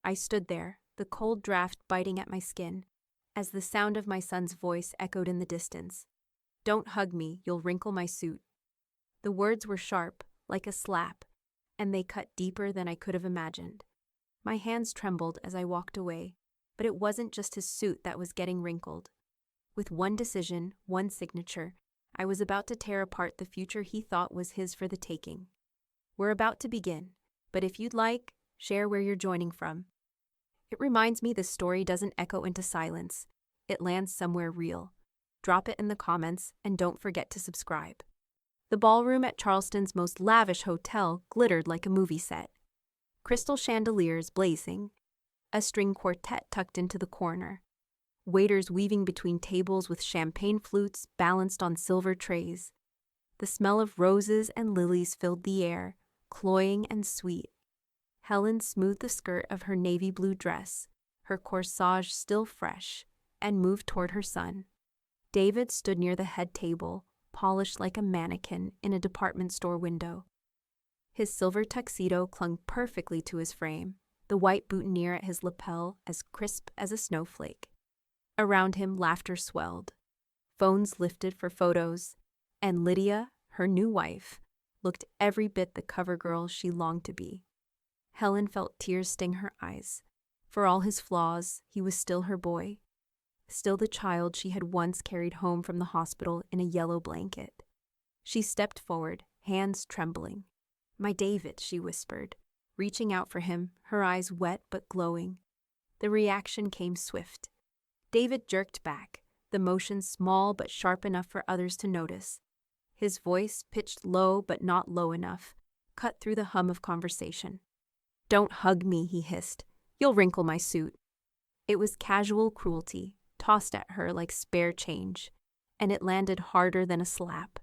I stood there, the cold draft biting at my skin, as the sound of my son's voice echoed in the distance. "Don't hug me, you'll wrinkle my suit." The words were sharp, like a slap, and they cut deeper than I could have imagined. My hands trembled as I walked away, but it wasn't just his suit that was getting wrinkled. With one decision, one signature, I was about to tear apart the future he thought was his for the taking. We're about to begin, but if you'd like, share where you're joining from. It reminds me this story doesn't echo into silence. It lands somewhere real. Drop it in the comments, and don't forget to subscribe. The ballroom at Charleston's most lavish hotel glittered like a movie set. Crystal chandeliers blazing, a string quartet tucked into the corner, waiters weaving between tables with champagne flutes balanced on silver trays. The smell of roses and lilies filled the air, cloying and sweet. Helen smoothed the skirt of her navy blue dress, her corsage still fresh, and moved toward her son. David stood near the head table, polished like a mannequin in a department store window. His silver tuxedo clung perfectly to his frame, the white boutonniere at his lapel as crisp as a snowflake. Around him, laughter swelled. Phones lifted for photos, and Lydia, her new wife, looked every bit the cover girl she longed to be. Helen felt tears sting her eyes. For all his flaws, he was still her boy, still the child she had once carried home from the hospital in a yellow blanket. She stepped forward, hands trembling. "My David," she whispered, reaching out for him, her eyes wet but glowing. The reaction came swift. David jerked back, the motion small but sharp enough for others to notice. His voice, pitched low but not low enough, cut through the hum of conversation. "Don't hug me," he hissed. "You'll wrinkle my suit." It was casual cruelty, tossed at her like spare change, and it landed harder than a slap.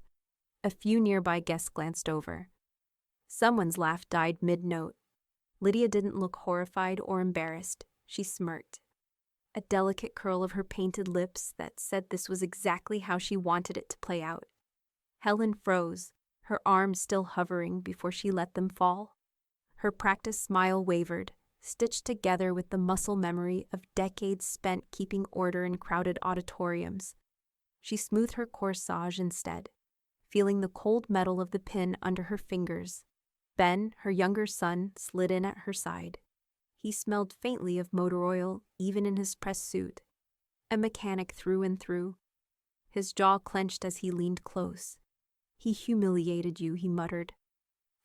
A few nearby guests glanced over. Someone's laugh died mid-note. Lydia didn't look horrified or embarrassed. She smirked. A delicate curl of her painted lips that said this was exactly how she wanted it to play out. Helen froze, her arms still hovering before she let them fall. Her practiced smile wavered, stitched together with the muscle memory of decades spent keeping order in crowded auditoriums. She smoothed her corsage instead, feeling the cold metal of the pin under her fingers. Ben, her younger son, slid in at her side. He smelled faintly of motor oil, even in his press suit. A mechanic through and through. His jaw clenched as he leaned close. "He humiliated you," he muttered,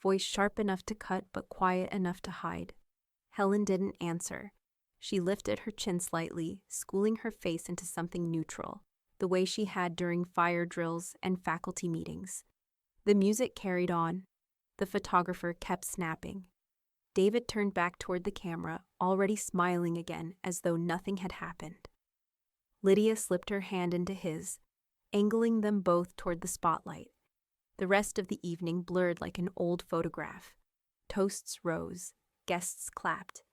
voice sharp enough to cut but quiet enough to hide. Helen didn't answer. She lifted her chin slightly, schooling her face into something neutral, the way she had during fire drills and faculty meetings. The music carried on. The photographer kept snapping. David turned back toward the camera, already smiling again as though nothing had happened. Lydia slipped her hand into his, angling them both toward the spotlight. The rest of the evening blurred like an old photograph. Toasts rose. Guests clapped.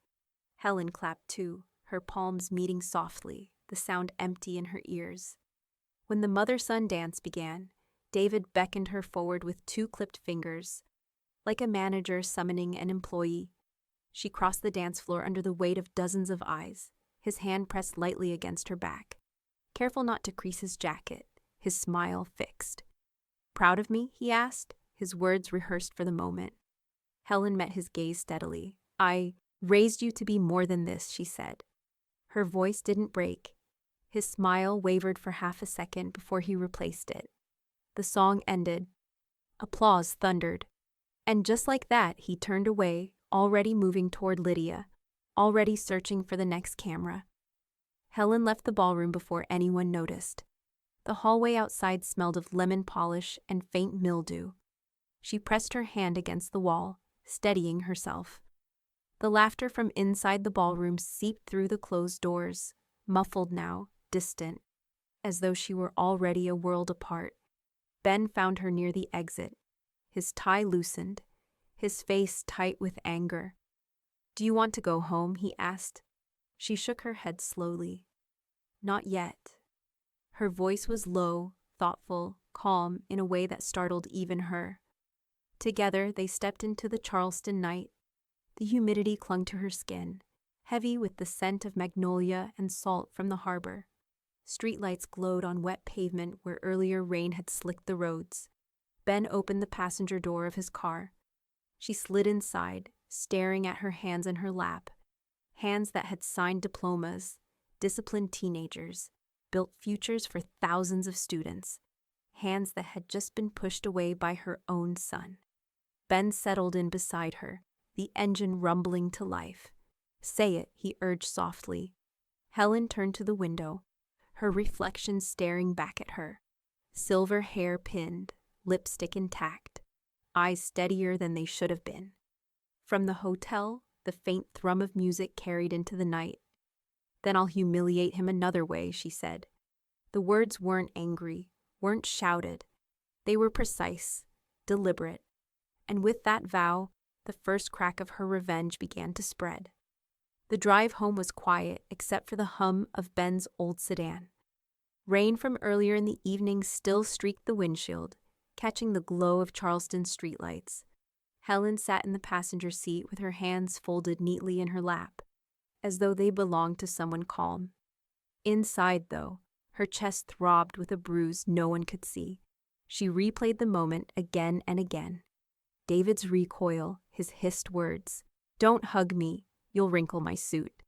Helen clapped too, her palms meeting softly, the sound empty in her ears. When the mother-son dance began, David beckoned her forward with two clipped fingers, like a manager summoning an employee. She crossed the dance floor under the weight of dozens of eyes, his hand pressed lightly against her back. Careful not to crease his jacket, his smile fixed. "Proud of me?" he asked, his words rehearsed for the moment. Helen met his gaze steadily. "I raised you to be more than this," she said. Her voice didn't break. His smile wavered for half a second before he replaced it. The song ended. Applause thundered. And just like that, he turned away, already moving toward Lydia, already searching for the next camera. Helen left the ballroom before anyone noticed. The hallway outside smelled of lemon polish and faint mildew. She pressed her hand against the wall, steadying herself. The laughter from inside the ballroom seeped through the closed doors, muffled now, distant, as though she were already a world apart. Ben found her near the exit. His tie loosened, his face tight with anger. "Do you want to go home?" he asked. She shook her head slowly. "Not yet." Her voice was low, thoughtful, calm in a way that startled even her. Together they stepped into the Charleston night. The humidity clung to her skin. heavy with the scent of magnolia and salt from the harbor. Streetlights glowed on wet pavement where earlier rain had slicked the roads. Ben opened the passenger door of his car. She slid inside, staring at her hands in her lap. Hands that had signed diplomas, disciplined teenagers, built futures for thousands of students. Hands that had just been pushed away by her own son. Ben settled in beside her, the engine rumbling to life. "Say it," he urged softly. Helen turned to the window, her reflection staring back at her. Silver hair pinned, lipstick intact, eyes steadier than they should have been. From the hotel, the faint thrum of music carried into the night. "Then I'll humiliate him another way," she said. The words weren't angry, weren't shouted. They were precise, deliberate. And with that vow, the first crack of her revenge began to spread. The drive home was quiet except for the hum of Ben's old sedan. Rain from earlier in the evening still streaked the windshield, catching the glow of Charleston's streetlights. Helen sat in the passenger seat with her hands folded neatly in her lap, as though they belonged to someone calm. Inside, though, her chest throbbed with a bruise no one could see. She replayed the moment again and again. David's recoil, his hissed words, "Don't hug me, you'll wrinkle my suit."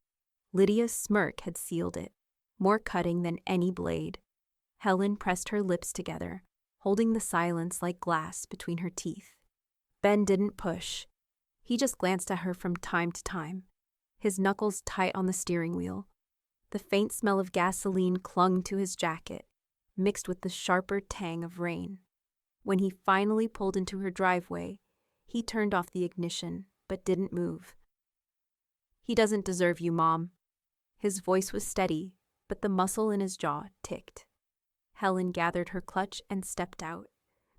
Lydia's smirk had sealed it, more cutting than any blade. Helen pressed her lips together, holding the silence like glass between her teeth. Ben didn't push. He just glanced at her from time to time, his knuckles tight on the steering wheel. The faint smell of gasoline clung to his jacket, mixed with the sharper tang of rain. When he finally pulled into her driveway, he turned off the ignition, but didn't move. "He doesn't deserve you, Mom." His voice was steady, but the muscle in his jaw ticked. Helen gathered her clutch and stepped out,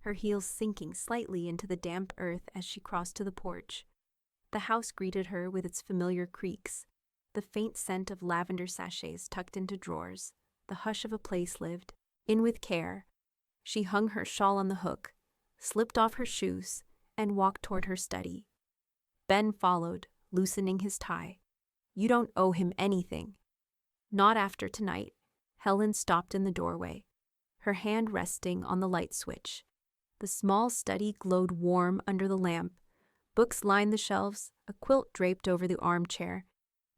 her heels sinking slightly into the damp earth as she crossed to the porch. The house greeted her with its familiar creaks, the faint scent of lavender sachets tucked into drawers, the hush of a place lived in with care. She hung her shawl on the hook, slipped off her shoes, and walked toward her study. Ben followed, loosening his tie. "You don't owe him anything." "Not after tonight." Helen stopped in the doorway, her hand resting on the light switch. The small study glowed warm under the lamp. Books lined the shelves, a quilt draped over the armchair,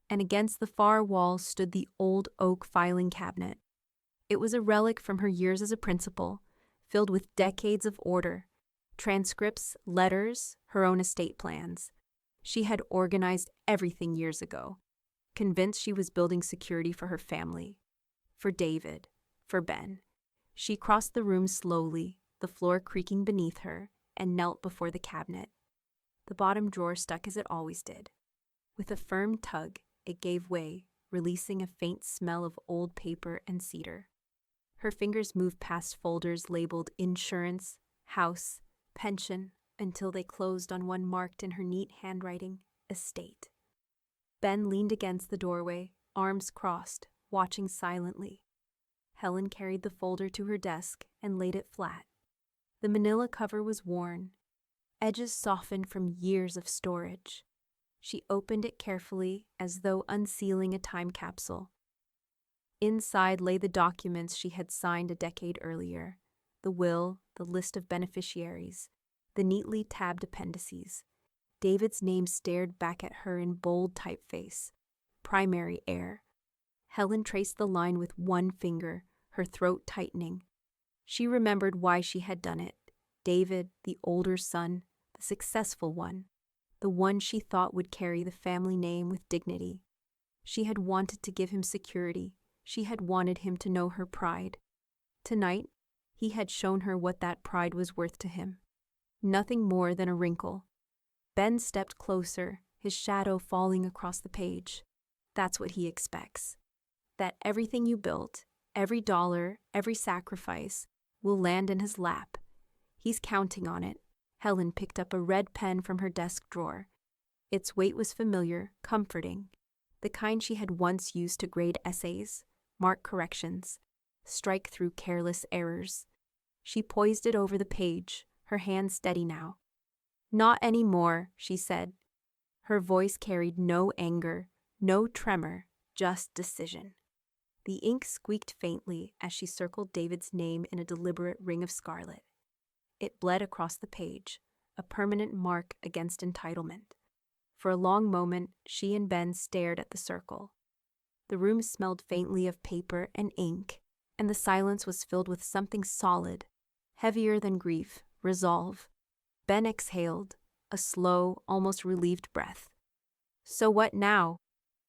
and against the far wall stood the old oak filing cabinet. It was a relic from her years as a principal, filled with decades of order, transcripts, letters, her own estate plans. She had organized everything years ago, convinced she was building security for her family, for David, for Ben. She crossed the room slowly, the floor creaking beneath her, and knelt before the cabinet. The bottom drawer stuck as it always did. With a firm tug, it gave way, releasing a faint smell of old paper and cedar. Her fingers moved past folders labeled insurance, house, pension, until they closed on one marked in her neat handwriting, estate. Ben leaned against the doorway, arms crossed, watching silently. Helen carried the folder to her desk and laid it flat. The manila cover was worn, edges softened from years of storage. She opened it carefully, as though unsealing a time capsule. Inside lay the documents she had signed a decade earlier, the will, the list of beneficiaries, the neatly tabbed appendices. David's name stared back at her in bold typeface. Primary heir. Helen traced the line with one finger, her throat tightening. She remembered why she had done it. David, the older son, the successful one, the one she thought would carry the family name with dignity. She had wanted to give him security. She had wanted him to know her pride. Tonight, he had shown her what that pride was worth to him. Nothing more than a wrinkle. Ben stepped closer, his shadow falling across the page. That's what he expects. That everything you built, every dollar, every sacrifice, will land in his lap. He's counting on it. Helen picked up a red pen from her desk drawer. Its weight was familiar, comforting, the kind she had once used to grade essays, mark corrections, strike through careless errors. She poised it over the page, her hand steady now. "Not any more," she said. Her voice carried no anger, No tremor, just decision. The ink squeaked faintly as she circled David's name in a deliberate ring of scarlet. It bled across the page, a permanent mark against entitlement. For a long moment, she and Ben stared at the circle. The room smelled faintly of paper and ink, and the silence was filled with something solid, heavier than grief, resolve. Ben exhaled, a slow, almost relieved breath. So what now?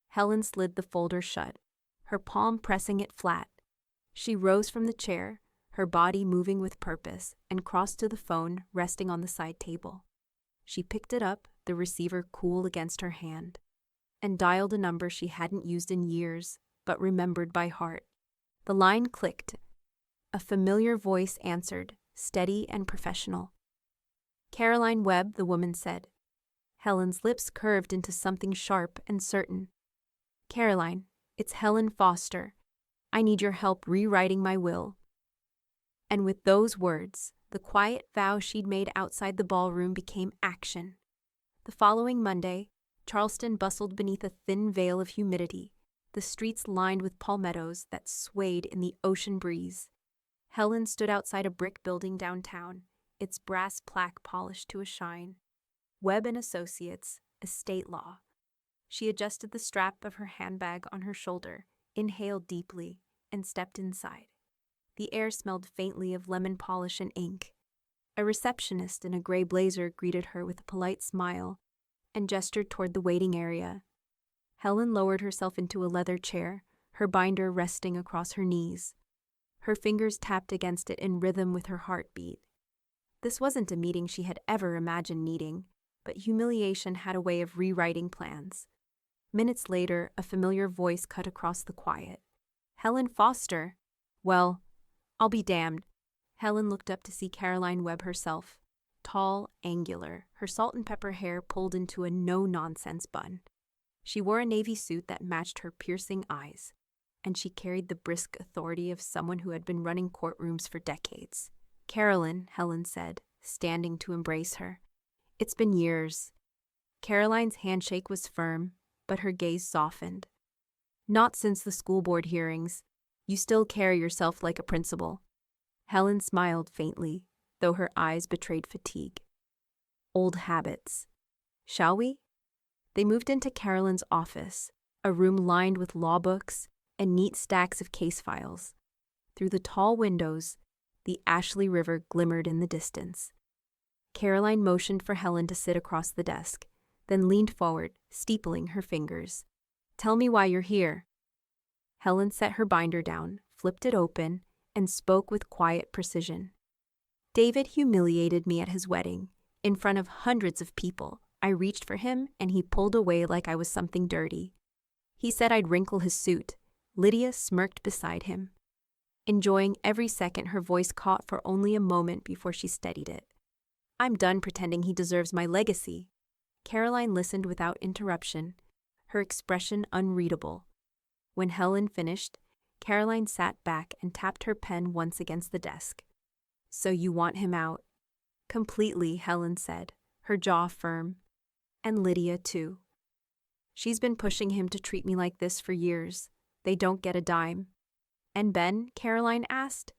Helen slid the folder shut, her palm pressing it flat. She rose from the chair, her body moving with purpose, and crossed to the phone resting on the side table. She picked it up, the receiver cool against her hand, and dialed a number she hadn't used in years, but remembered by heart. The line clicked. A familiar voice answered, steady and professional. "Caroline Webb," the woman said. Helen's lips curved into something sharp and certain. "Caroline, it's Helen Foster. I need your help rewriting my will." And with those words, the quiet vow she'd made outside the ballroom became action. The following Monday, Charleston bustled beneath a thin veil of humidity, the streets lined with palmettos that swayed in the ocean breeze. Helen stood outside a brick building downtown, its brass plaque polished to a shine. Webb and Associates, Estate Law. She adjusted the strap of her handbag on her shoulder, inhaled deeply, and stepped inside. The air smelled faintly of lemon polish and ink. A receptionist in a gray blazer greeted her with a polite smile and gestured toward the waiting area. Helen lowered herself into a leather chair, her binder resting across her knees. Her fingers tapped against it in rhythm with her heartbeat. This wasn't a meeting she had ever imagined needing, but humiliation had a way of rewriting plans. Minutes later, a familiar voice cut across the quiet. "Helen Foster? Well, I'll be damned." Helen looked up to see Caroline Webb herself. Tall, angular, her salt and pepper hair pulled into a no-nonsense bun. She wore a navy suit that matched her piercing eyes, and she carried the brisk authority of someone who had been running courtrooms for decades. "Carolyn," Helen said, standing to embrace her. "It's been years." Caroline's handshake was firm, but her gaze softened. "Not since the school board hearings. You still carry yourself like a principal." Helen smiled faintly, though her eyes betrayed fatigue. "Old habits. Shall we?" They moved into Carolyn's office, a room lined with law books and neat stacks of case files. Through the tall windows, the Ashley River glimmered in the distance. Caroline motioned for Helen to sit across the desk, then leaned forward, steepling her fingers. "Tell me why you're here." Helen set her binder down, flipped it open, and spoke with quiet precision. "David humiliated me at his wedding, in front of hundreds of people. I reached for him, and he pulled away like I was something dirty. He said I'd wrinkle his suit." Lydia smirked beside him. Enjoying every second her voice caught for only a moment before she steadied it. "I'm done pretending he deserves my legacy." Caroline listened without interruption, her expression unreadable. When Helen finished, Caroline sat back and tapped her pen once against the desk. "So you want him out?" "Completely," Helen said, her jaw firm. "And Lydia, too. She's been pushing him to treat me like this for years. They don't get a dime." "And Ben?" Caroline asked.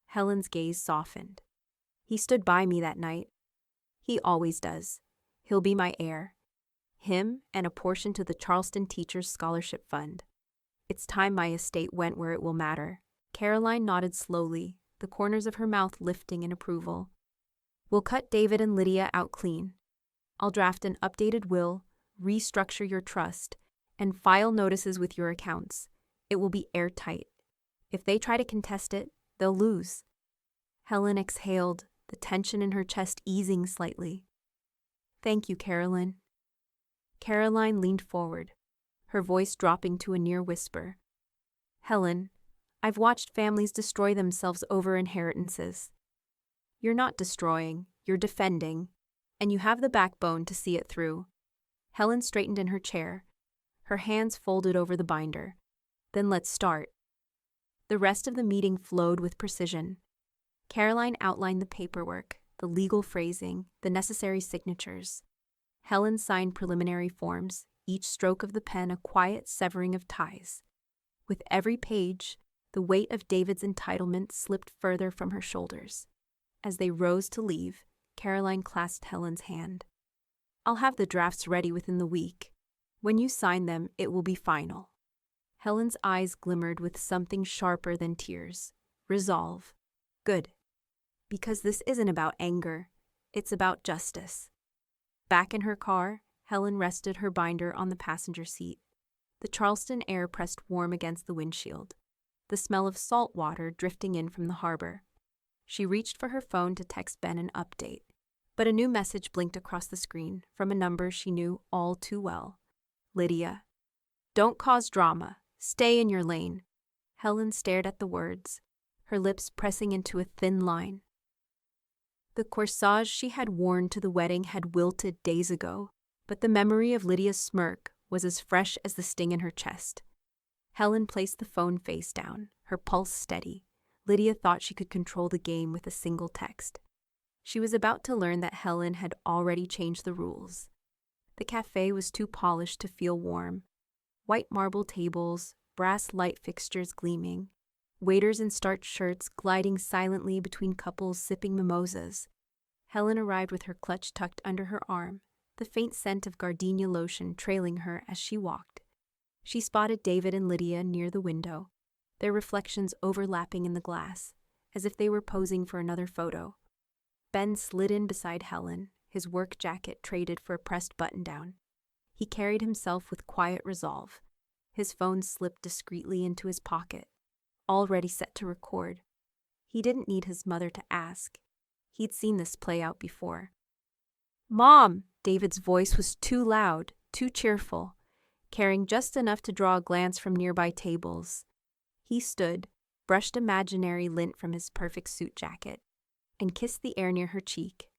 Helen's gaze softened. "He stood by me that night. He always does. He'll be my heir. Him and a portion to the Charleston Teachers Scholarship Fund. It's time my estate went where it will matter." Caroline nodded slowly, the corners of her mouth lifting in approval. "We'll cut David and Lydia out clean. I'll draft an updated will, restructure your trust, and file notices with your accounts. It will be airtight. If they try to contest it, they'll lose." Helen exhaled, the tension in her chest easing slightly. "Thank you, Caroline." Caroline leaned forward, her voice dropping to a near whisper. "Helen, I've watched families destroy themselves over inheritances. You're not destroying, you're defending, and you have the backbone to see it through." Helen straightened in her chair, her hands folded over the binder. "Then let's start." The rest of the meeting flowed with precision. Caroline outlined the paperwork, the legal phrasing, the necessary signatures. Helen signed preliminary forms, each stroke of the pen a quiet severing of ties. With every page, the weight of David's entitlement slipped further from her shoulders. As they rose to leave, Caroline clasped Helen's hand. "I'll have the drafts ready within the week. When you sign them, it will be final." Helen's eyes glimmered with something sharper than tears. Resolve. Good. Because this isn't about anger. It's about justice. Back in her car, Helen rested her binder on the passenger seat. The Charleston air pressed warm against the windshield, the smell of salt water drifting in from the harbor. She reached for her phone to text Ben an update, but a new message blinked across the screen from a number she knew all too well. "Lydia. Don't cause drama. Stay in your lane." Helen stared at the words, her lips pressing into a thin line. The corsage she had worn to the wedding had wilted days ago, but the memory of Lydia's smirk was as fresh as the sting in her chest. Helen placed the phone face down, her pulse steady. Lydia thought she could control the game with a single text. She was about to learn that Helen had already changed the rules. The cafe was too polished to feel warm. White marble tables, brass light fixtures gleaming, waiters in starched shirts gliding silently between couples sipping mimosas. Helen arrived with her clutch tucked under her arm, the faint scent of gardenia lotion trailing her as she walked. She spotted David and Lydia near the window, their reflections overlapping in the glass, as if they were posing for another photo. Ben slid in beside Helen, his work jacket traded for a pressed button-down. He carried himself with quiet resolve. His phone slipped discreetly into his pocket, already set to record. He didn't need his mother to ask. He'd seen this play out before. "Mom!" David's voice was too loud, too cheerful, carrying just enough to draw a glance from nearby tables. He stood, brushed imaginary lint from his perfect suit jacket, and kissed the air near her cheek.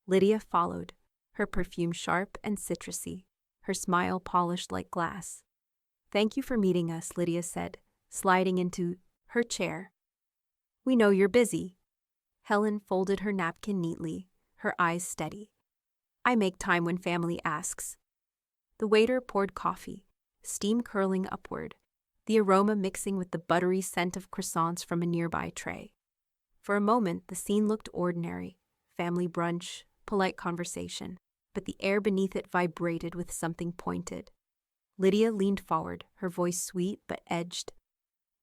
Lydia followed, her perfume sharp and citrusy, her smile polished like glass. "Thank you for meeting us," Lydia said, sliding into her chair. "We know you're busy." Helen folded her napkin neatly, her eyes steady. "I make time when family asks." The waiter poured coffee, steam curling upward, the aroma mixing with the buttery scent of croissants from a nearby tray. For a moment, the scene looked ordinary, family brunch, polite conversation, but the air beneath it vibrated with something pointed. Lydia leaned forward, her voice sweet but edged.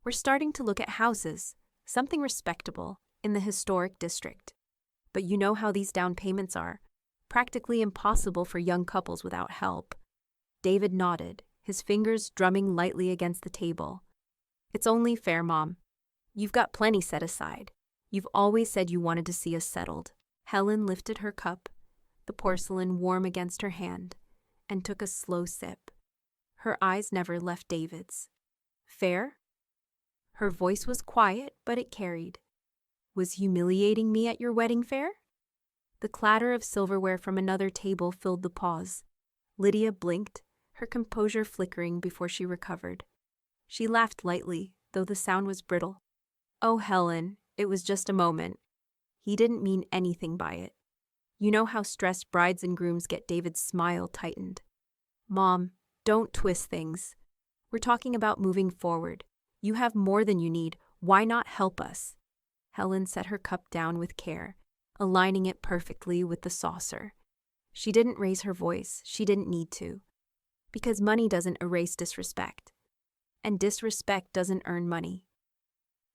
"We're starting to look at houses, something respectable, in the historic district. But you know how these down payments are, practically impossible for young couples without help." David nodded, his fingers drumming lightly against the table. "It's only fair, Mom. You've got plenty set aside. You've always said you wanted to see us settled." Helen lifted her cup, the porcelain warm against her hand, and took a slow sip. Her eyes never left David's. "Fair?" Her voice was quiet, but it carried. "Was humiliating me at your wedding fair?" The clatter of silverware from another table filled the pause. Lydia blinked, her composure flickering before she recovered. She laughed lightly, though the sound was brittle. "Oh, Helen, it was just a moment. He didn't mean anything by it." You know how stressed brides and grooms get. David's smile tightened. "Mom, don't twist things. We're talking about moving forward. You have more than you need. Why not help us?" Helen set her cup down with care, aligning it perfectly with the saucer. She didn't raise her voice. She didn't need to. Because money doesn't erase disrespect. And disrespect doesn't earn money.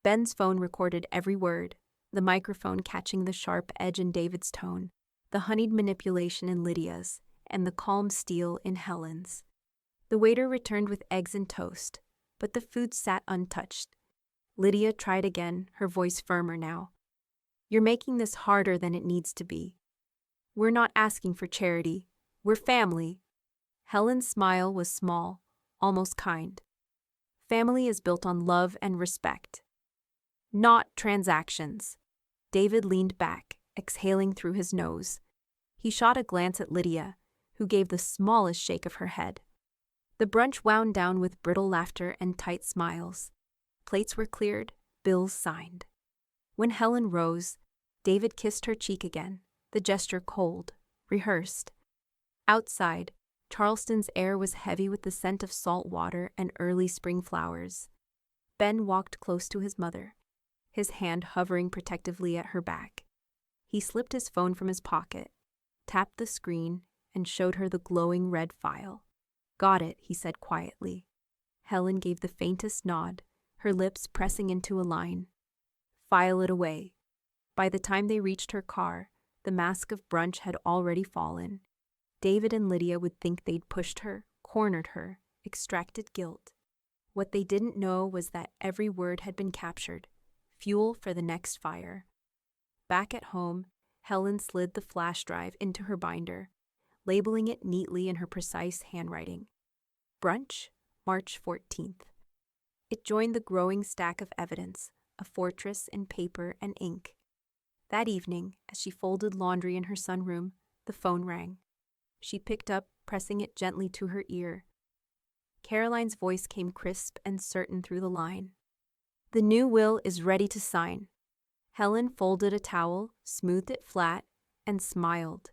Ben's phone recorded every word, the microphone catching the sharp edge in David's tone, the honeyed manipulation in Lydia's, and the calm steel in Helen's. The waiter returned with eggs and toast, but the food sat untouched. Lydia tried again, her voice firmer now. "You're making this harder than it needs to be. We're not asking for charity. We're family." Helen's smile was small, almost kind. "Family is built on love and respect, not transactions." David leaned back, exhaling through his nose. He shot a glance at Lydia, who gave the smallest shake of her head. The brunch wound down with brittle laughter and tight smiles. Plates were cleared, bills signed. When Helen rose, David kissed her cheek again, the gesture cold, rehearsed. Outside, Charleston's air was heavy with the scent of salt water and early spring flowers. Ben walked close to his mother, his hand hovering protectively at her back. He slipped his phone from his pocket, tapped the screen, and showed her the glowing red file. "Got it," he said quietly. Helen gave the faintest nod, her lips pressing into a line. "File it away." By the time they reached her car, the mask of brunch had already fallen. David and Lydia would think they'd pushed her, cornered her, extracted guilt. What they didn't know was that every word had been captured, fuel for the next fire. Back at home, Helen slid the flash drive into her binder, labeling it neatly in her precise handwriting. Brunch, March 14th. It joined the growing stack of evidence, a fortress in paper and ink. That evening, as she folded laundry in her sunroom, the phone rang. She picked up, pressing it gently to her ear. Caroline's voice came crisp and certain through the line. "The new will is ready to sign." Helen folded a towel, smoothed it flat, and smiled.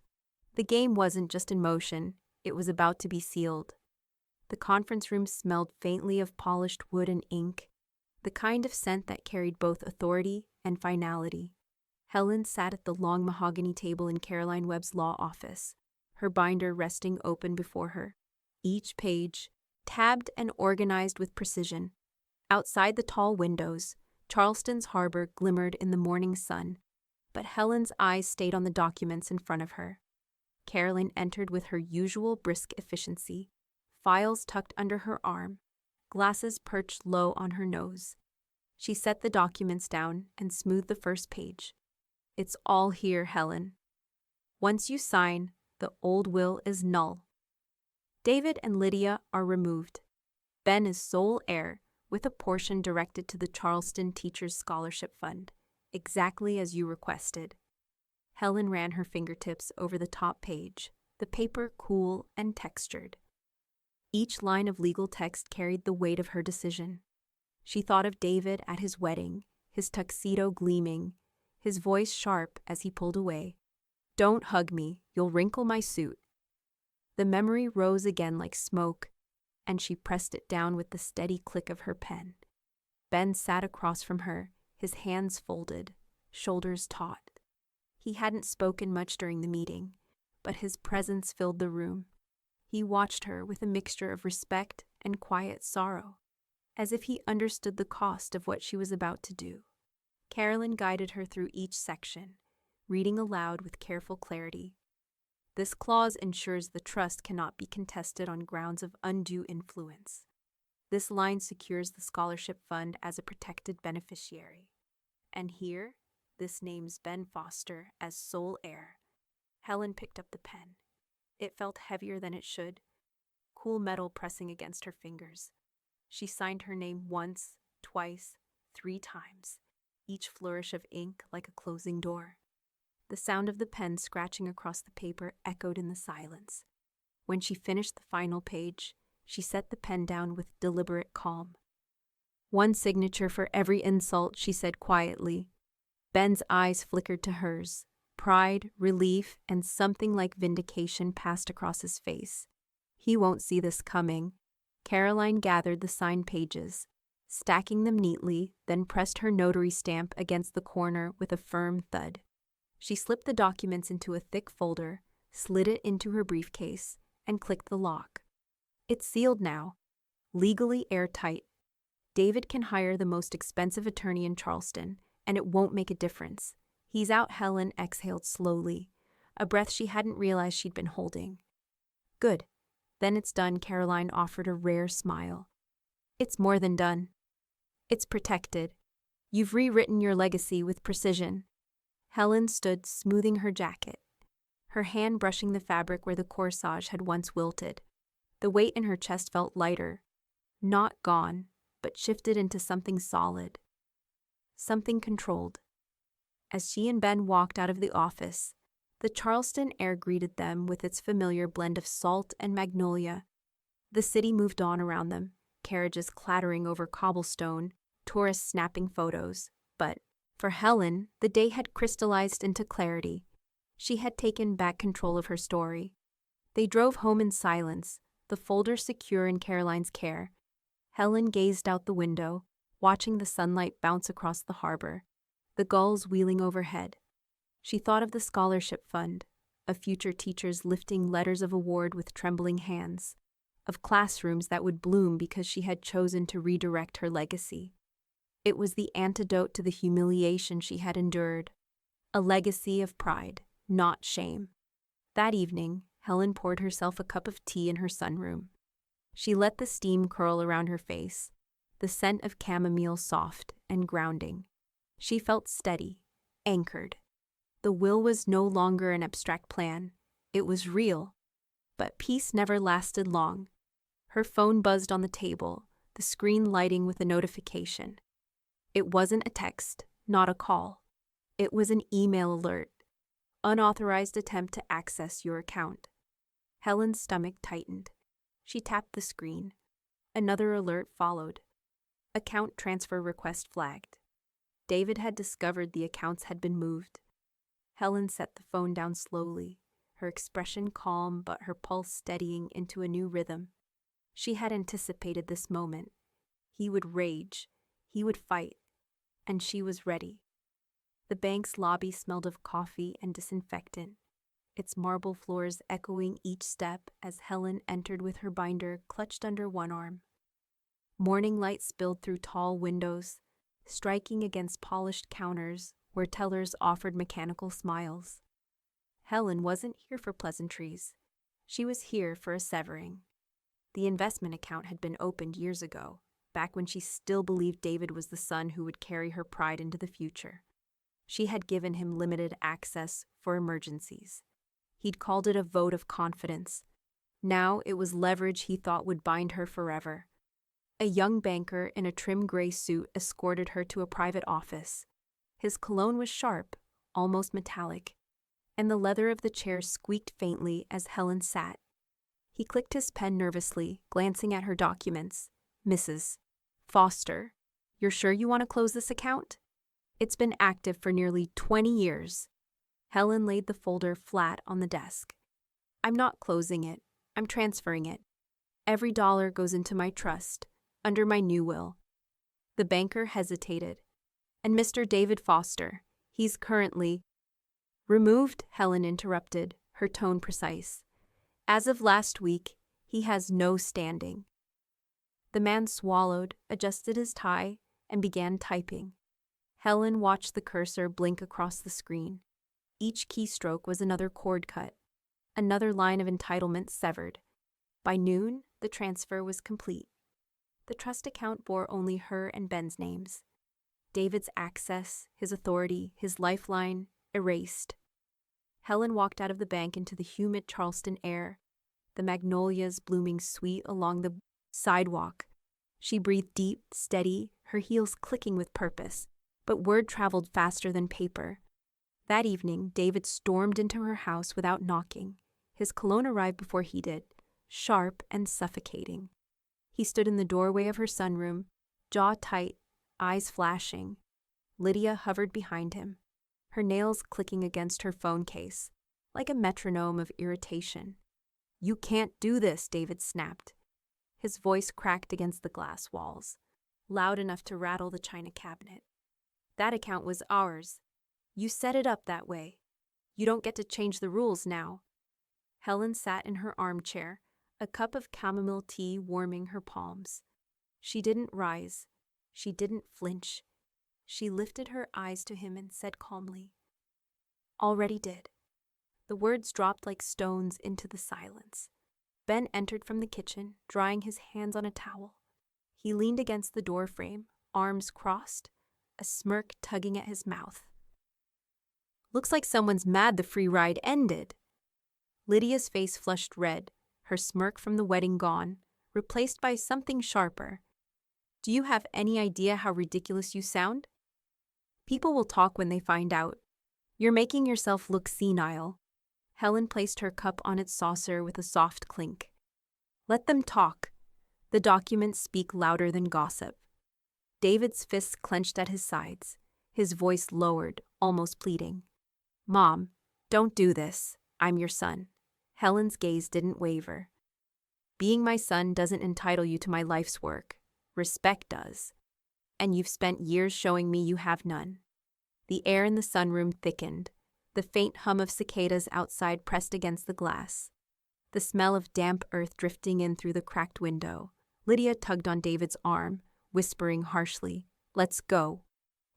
The game wasn't just in motion, it was about to be sealed. The conference room smelled faintly of polished wood and ink, the kind of scent that carried both authority and finality. Helen sat at the long mahogany table in Caroline Webb's law office, her binder resting open before her, each page tabbed and organized with precision. Outside the tall windows, Charleston's harbor glimmered in the morning sun, but Helen's eyes stayed on the documents in front of her. Caroline entered with her usual brisk efficiency, files tucked under her arm, glasses perched low on her nose. She set the documents down and smoothed the first page. "It's all here, Helen. Once you sign, the old will is null. David and Lydia are removed. Ben is sole heir, with a portion directed to the Charleston Teachers Scholarship Fund, exactly as you requested." Helen ran her fingertips over the top page, the paper cool and textured. Each line of legal text carried the weight of her decision. She thought of David at his wedding, his tuxedo gleaming, his voice sharp as he pulled away. "Don't hug me, you'll wrinkle my suit." The memory rose again like smoke, and she pressed it down with the steady click of her pen. Ben sat across from her, his hands folded, shoulders taut. He hadn't spoken much during the meeting, but his presence filled the room. He watched her with a mixture of respect and quiet sorrow, as if he understood the cost of what she was about to do. Carolyn guided her through each section, reading aloud with careful clarity. "This clause ensures the trust cannot be contested on grounds of undue influence. This line secures the scholarship fund as a protected beneficiary. And here, this names Ben Foster as sole heir." Helen picked up the pen. It felt heavier than it should, cool metal pressing against her fingers. She signed her name once, twice, 3 times, each flourish of ink like a closing door. The sound of the pen scratching across the paper echoed in the silence. When she finished the final page, she set the pen down with deliberate calm. "One signature for every insult," she said quietly. Ben's eyes flickered to hers. Pride, relief, and something like vindication passed across his face. "He won't see this coming." Caroline gathered the signed pages, stacking them neatly, then pressed her notary stamp against the corner with a firm thud. She slipped the documents into a thick folder, slid it into her briefcase, and clicked the lock. "It's sealed now, legally airtight. David can hire the most expensive attorney in Charleston, and it won't make a difference. He's out." Helen exhaled slowly, a breath she hadn't realized she'd been holding. "Good. Then it's done." Caroline offered a rare smile. "It's more than done. It's protected. You've rewritten your legacy with precision." Helen stood, smoothing her jacket, her hand brushing the fabric where the corsage had once wilted. The weight in her chest felt lighter, not gone, but shifted into something solid, something controlled. As she and Ben walked out of the office, the Charleston air greeted them with its familiar blend of salt and magnolia. The city moved on around them, carriages clattering over cobblestone, tourists snapping photos. But for Helen, the day had crystallized into clarity. She had taken back control of her story. They drove home in silence, the folder secure in Caroline's care. Helen gazed out the window, watching the sunlight bounce across the harbor, the gulls wheeling overhead. She thought of the scholarship fund, of future teachers lifting letters of award with trembling hands, of classrooms that would bloom because she had chosen to redirect her legacy. It was the antidote to the humiliation she had endured, a legacy of pride, not shame. That evening, Helen poured herself a cup of tea in her sunroom. She let the steam curl around her face, the scent of chamomile soft and grounding. She felt steady, anchored. The will was no longer an abstract plan. It was real. But peace never lasted long. Her phone buzzed on the table, the screen lighting with a notification. It wasn't a text, not a call. It was an email alert. Unauthorized attempt to access your account. Helen's stomach tightened. She tapped the screen. Another alert followed. Account transfer request flagged. David had discovered the accounts had been moved. Helen set the phone down slowly, her expression calm but her pulse steadying into a new rhythm. She had anticipated this moment. He would rage, he would fight, and she was ready. The bank's lobby smelled of coffee and disinfectant, its marble floors echoing each step as Helen entered with her binder clutched under one arm. Morning light spilled through tall windows, striking against polished counters where tellers offered mechanical smiles. Helen wasn't here for pleasantries. She was here for a severing. The investment account had been opened years ago, back when she still believed David was the son who would carry her pride into the future. She had given him limited access for emergencies. He'd called it a vote of confidence. Now it was leverage he thought would bind her forever. A young banker in a trim gray suit escorted her to a private office. His cologne was sharp, almost metallic, and the leather of the chair squeaked faintly as Helen sat. He clicked his pen nervously, glancing at her documents. Mrs. Foster, you're sure you want to close this account? It's been active for nearly 20 years. Helen laid the folder flat on the desk. I'm not closing it. I'm transferring it. Every dollar goes into my trust, under my new will. The banker hesitated. And Mr. David Foster, he's currently removed, Helen interrupted, her tone precise. As of last week, he has no standing. The man swallowed, adjusted his tie, and began typing. Helen watched the cursor blink across the screen. Each keystroke was another cord cut, another line of entitlement severed. By noon, the transfer was complete. The trust account bore only her and Ben's names. David's access, his authority, his lifeline, erased. Helen walked out of the bank into the humid Charleston air, the magnolias blooming sweet along the sidewalk. She breathed deep, steady, her heels clicking with purpose, but word traveled faster than paper. That evening, David stormed into her house without knocking. His cologne arrived before he did, sharp and suffocating. He stood in the doorway of her sunroom, jaw tight, eyes flashing. Lydia hovered behind him, her nails clicking against her phone case, like a metronome of irritation. You can't do this, David snapped. His voice cracked against the glass walls, loud enough to rattle the china cabinet. That account was ours. You set it up that way. You don't get to change the rules now. Helen sat in her armchair, a cup of chamomile tea warming her palms. She didn't rise. She didn't flinch. She lifted her eyes to him and said calmly, Already did. The words dropped like stones into the silence. Ben entered from the kitchen, drying his hands on a towel. He leaned against the doorframe, arms crossed, a smirk tugging at his mouth. Looks like someone's mad the free ride ended. Lydia's face flushed red, her smirk from the wedding gone, replaced by something sharper. Do you have any idea how ridiculous you sound? People will talk when they find out. You're making yourself look senile. Helen placed her cup on its saucer with a soft clink. Let them talk. The documents speak louder than gossip. David's fists clenched at his sides, his voice lowered, almost pleading. Mom, don't do this. I'm your son. Helen's gaze didn't waver. Being my son doesn't entitle you to my life's work. Respect does. And you've spent years showing me you have none. The air in the sunroom thickened. The faint hum of cicadas outside pressed against the glass. The smell of damp earth drifting in through the cracked window. Lydia tugged on David's arm, whispering harshly, "Let's go."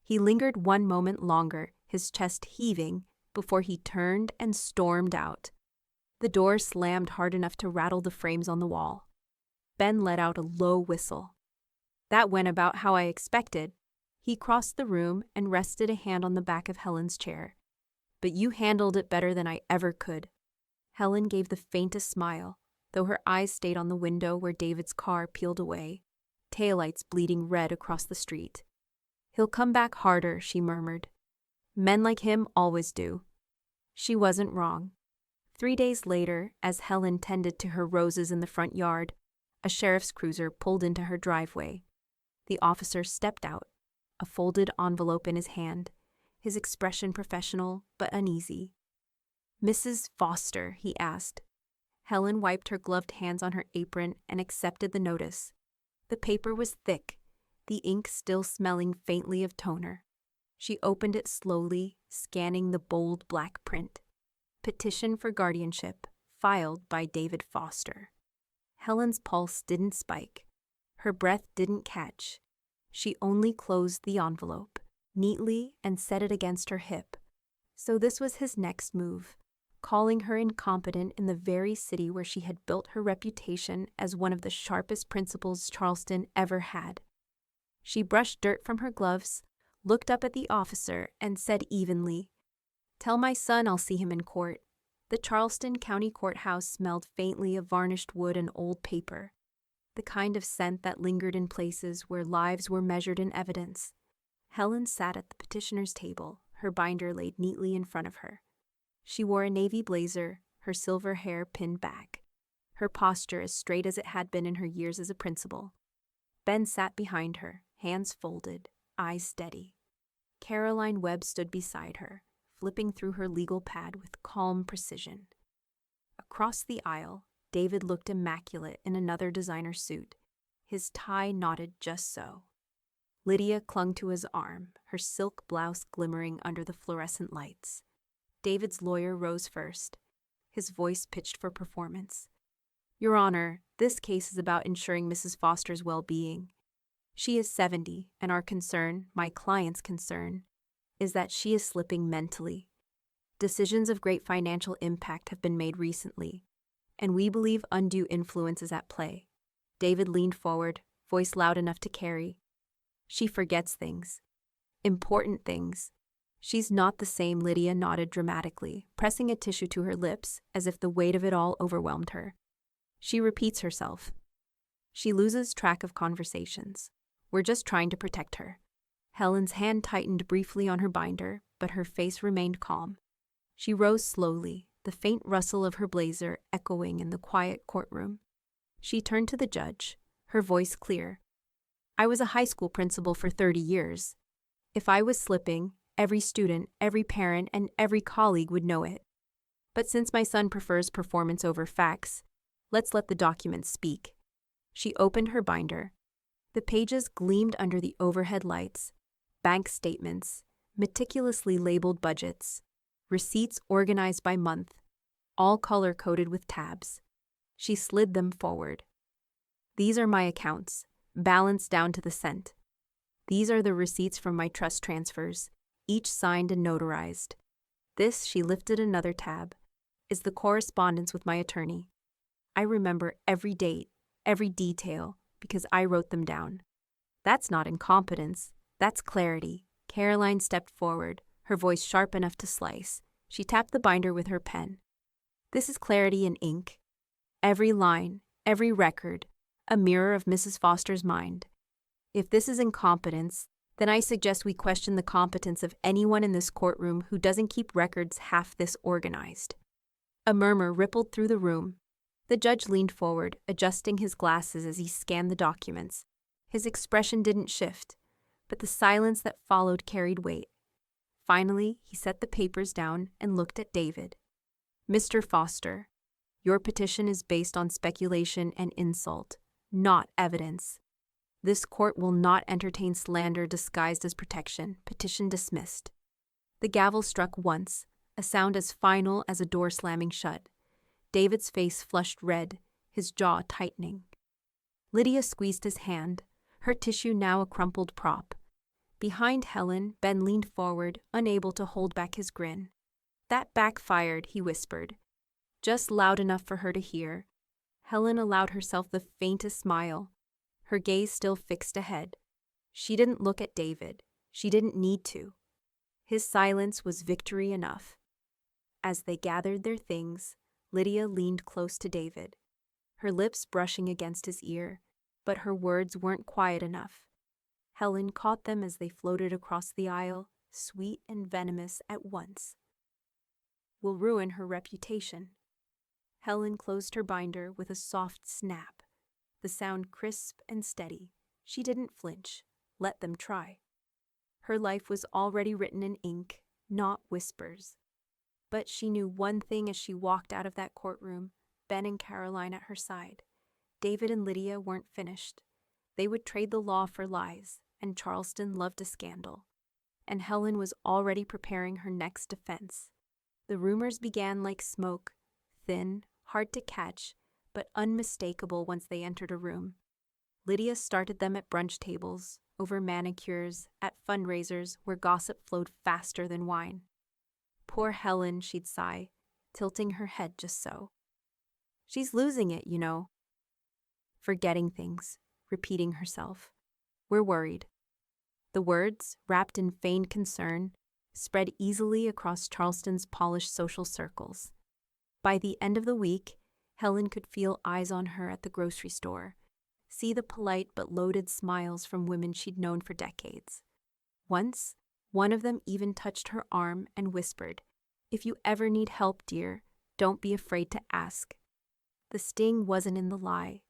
He lingered one moment longer, his chest heaving, before he turned and stormed out. The door slammed hard enough to rattle the frames on the wall. Ben let out a low whistle. That went about how I expected. He crossed the room and rested a hand on the back of Helen's chair. "But you handled it better than I ever could." Helen gave the faintest smile, though her eyes stayed on the window where David's car peeled away, taillights bleeding red across the street. "He'll come back harder," she murmured. "Men like him always do." She wasn't wrong. 3 days later, as Helen tended to her roses in the front yard, a sheriff's cruiser pulled into her driveway. The officer stepped out, a folded envelope in his hand, his expression professional but uneasy. "Mrs. Foster," he asked. Helen wiped her gloved hands on her apron and accepted the notice. The paper was thick, the ink still smelling faintly of toner. She opened it slowly, scanning the bold black print. Petition for guardianship, filed by David Foster. Helen's pulse didn't spike. Her breath didn't catch. She only closed the envelope neatly and set it against her hip. So this was his next move, calling her incompetent in the very city where she had built her reputation as one of the sharpest principals Charleston ever had. She brushed dirt from her gloves, looked up at the officer, and said evenly, "Tell my son I'll see him in court." The Charleston County Courthouse smelled faintly of varnished wood and old paper, the kind of scent that lingered in places where lives were measured in evidence. Helen sat at the petitioner's table, her binder laid neatly in front of her. She wore a navy blazer, her silver hair pinned back, her posture as straight as it had been in her years as a principal. Ben sat behind her, hands folded, eyes steady. Caroline Webb stood beside her, flipping through her legal pad with calm precision. Across the aisle, David looked immaculate in another designer suit, his tie knotted just so. Lydia clung to his arm, her silk blouse glimmering under the fluorescent lights. David's lawyer rose first, his voice pitched for performance. "Your Honor, this case is about ensuring Mrs. Foster's well-being. She is 70, and our concern, my client's concern, is that she is slipping mentally. Decisions of great financial impact have been made recently, and we believe undue influence is at play." David leaned forward, voice loud enough to carry. "She forgets things. Important things." "She's not the same," Lydia nodded dramatically, pressing a tissue to her lips as if the weight of it all overwhelmed her. "She repeats herself. She loses track of conversations. We're just trying to protect her." Helen's hand tightened briefly on her binder, but her face remained calm. She rose slowly, the faint rustle of her blazer echoing in the quiet courtroom. She turned to the judge, her voice clear. "I was a high school principal for 30 years. If I was slipping, every student, every parent, and every colleague would know it. But since my son prefers performance over facts, let's let the documents speak." She opened her binder. The pages gleamed under the overhead lights. Bank statements, meticulously labeled budgets, receipts organized by month, all color-coded with tabs. She slid them forward. "These are my accounts, balanced down to the cent. These are the receipts from my trust transfers, each signed and notarized. This," she lifted another tab, "is the correspondence with my attorney. I remember every date, every detail, because I wrote them down. That's not incompetence, that's clarity." Caroline stepped forward, her voice sharp enough to slice. She tapped the binder with her pen. "This is clarity in ink. Every line, every record, a mirror of Mrs. Foster's mind. If this is incompetence, then I suggest we question the competence of anyone in this courtroom who doesn't keep records half this organized." A murmur rippled through the room. The judge leaned forward, adjusting his glasses as he scanned the documents. His expression didn't shift, but the silence that followed carried weight. Finally, he set the papers down and looked at David. "Mr. Foster, Your petition is based on speculation and insult, not evidence. This court will not entertain slander disguised as protection. Petition dismissed. The gavel struck once, a sound as final as a door slamming shut. David's face flushed red, his jaw tightening. Lydia squeezed his hand, her tissue now a crumpled prop. Behind Helen, Ben leaned forward, unable to hold back his grin. That backfired, he whispered, just loud enough for her to hear. Helen allowed herself the faintest smile, her gaze still fixed ahead. She didn't look at David. She didn't need to. His silence was victory enough. As they gathered their things, Lydia leaned close to David, her lips brushing against his ear, but her words weren't quiet enough. Helen caught them as they floated across the aisle, sweet and venomous at once. Will ruin her reputation. Helen closed her binder with a soft snap, the sound crisp and steady. She didn't flinch. Let them try. Her life was already written in ink, not whispers. But she knew one thing as she walked out of that courtroom, Ben and Caroline at her side. David and Lydia weren't finished. They would trade the law for lies, and Charleston loved a scandal. And Helen was already preparing her next defense. The rumors began like smoke, thin, hard to catch, but unmistakable once they entered a room. Lydia started them at brunch tables, over manicures, at fundraisers where gossip flowed faster than wine. Poor Helen, she'd sigh, tilting her head just so. She's losing it, you know. Forgetting things, repeating herself. We're worried. The words, wrapped in feigned concern, spread easily across Charleston's polished social circles. By the end of the week, Helen could feel eyes on her at the grocery store, see the polite but loaded smiles from women she'd known for decades. Once, one of them even touched her arm and whispered, "If you ever need help, dear, don't be afraid to ask." The sting wasn't in the lie.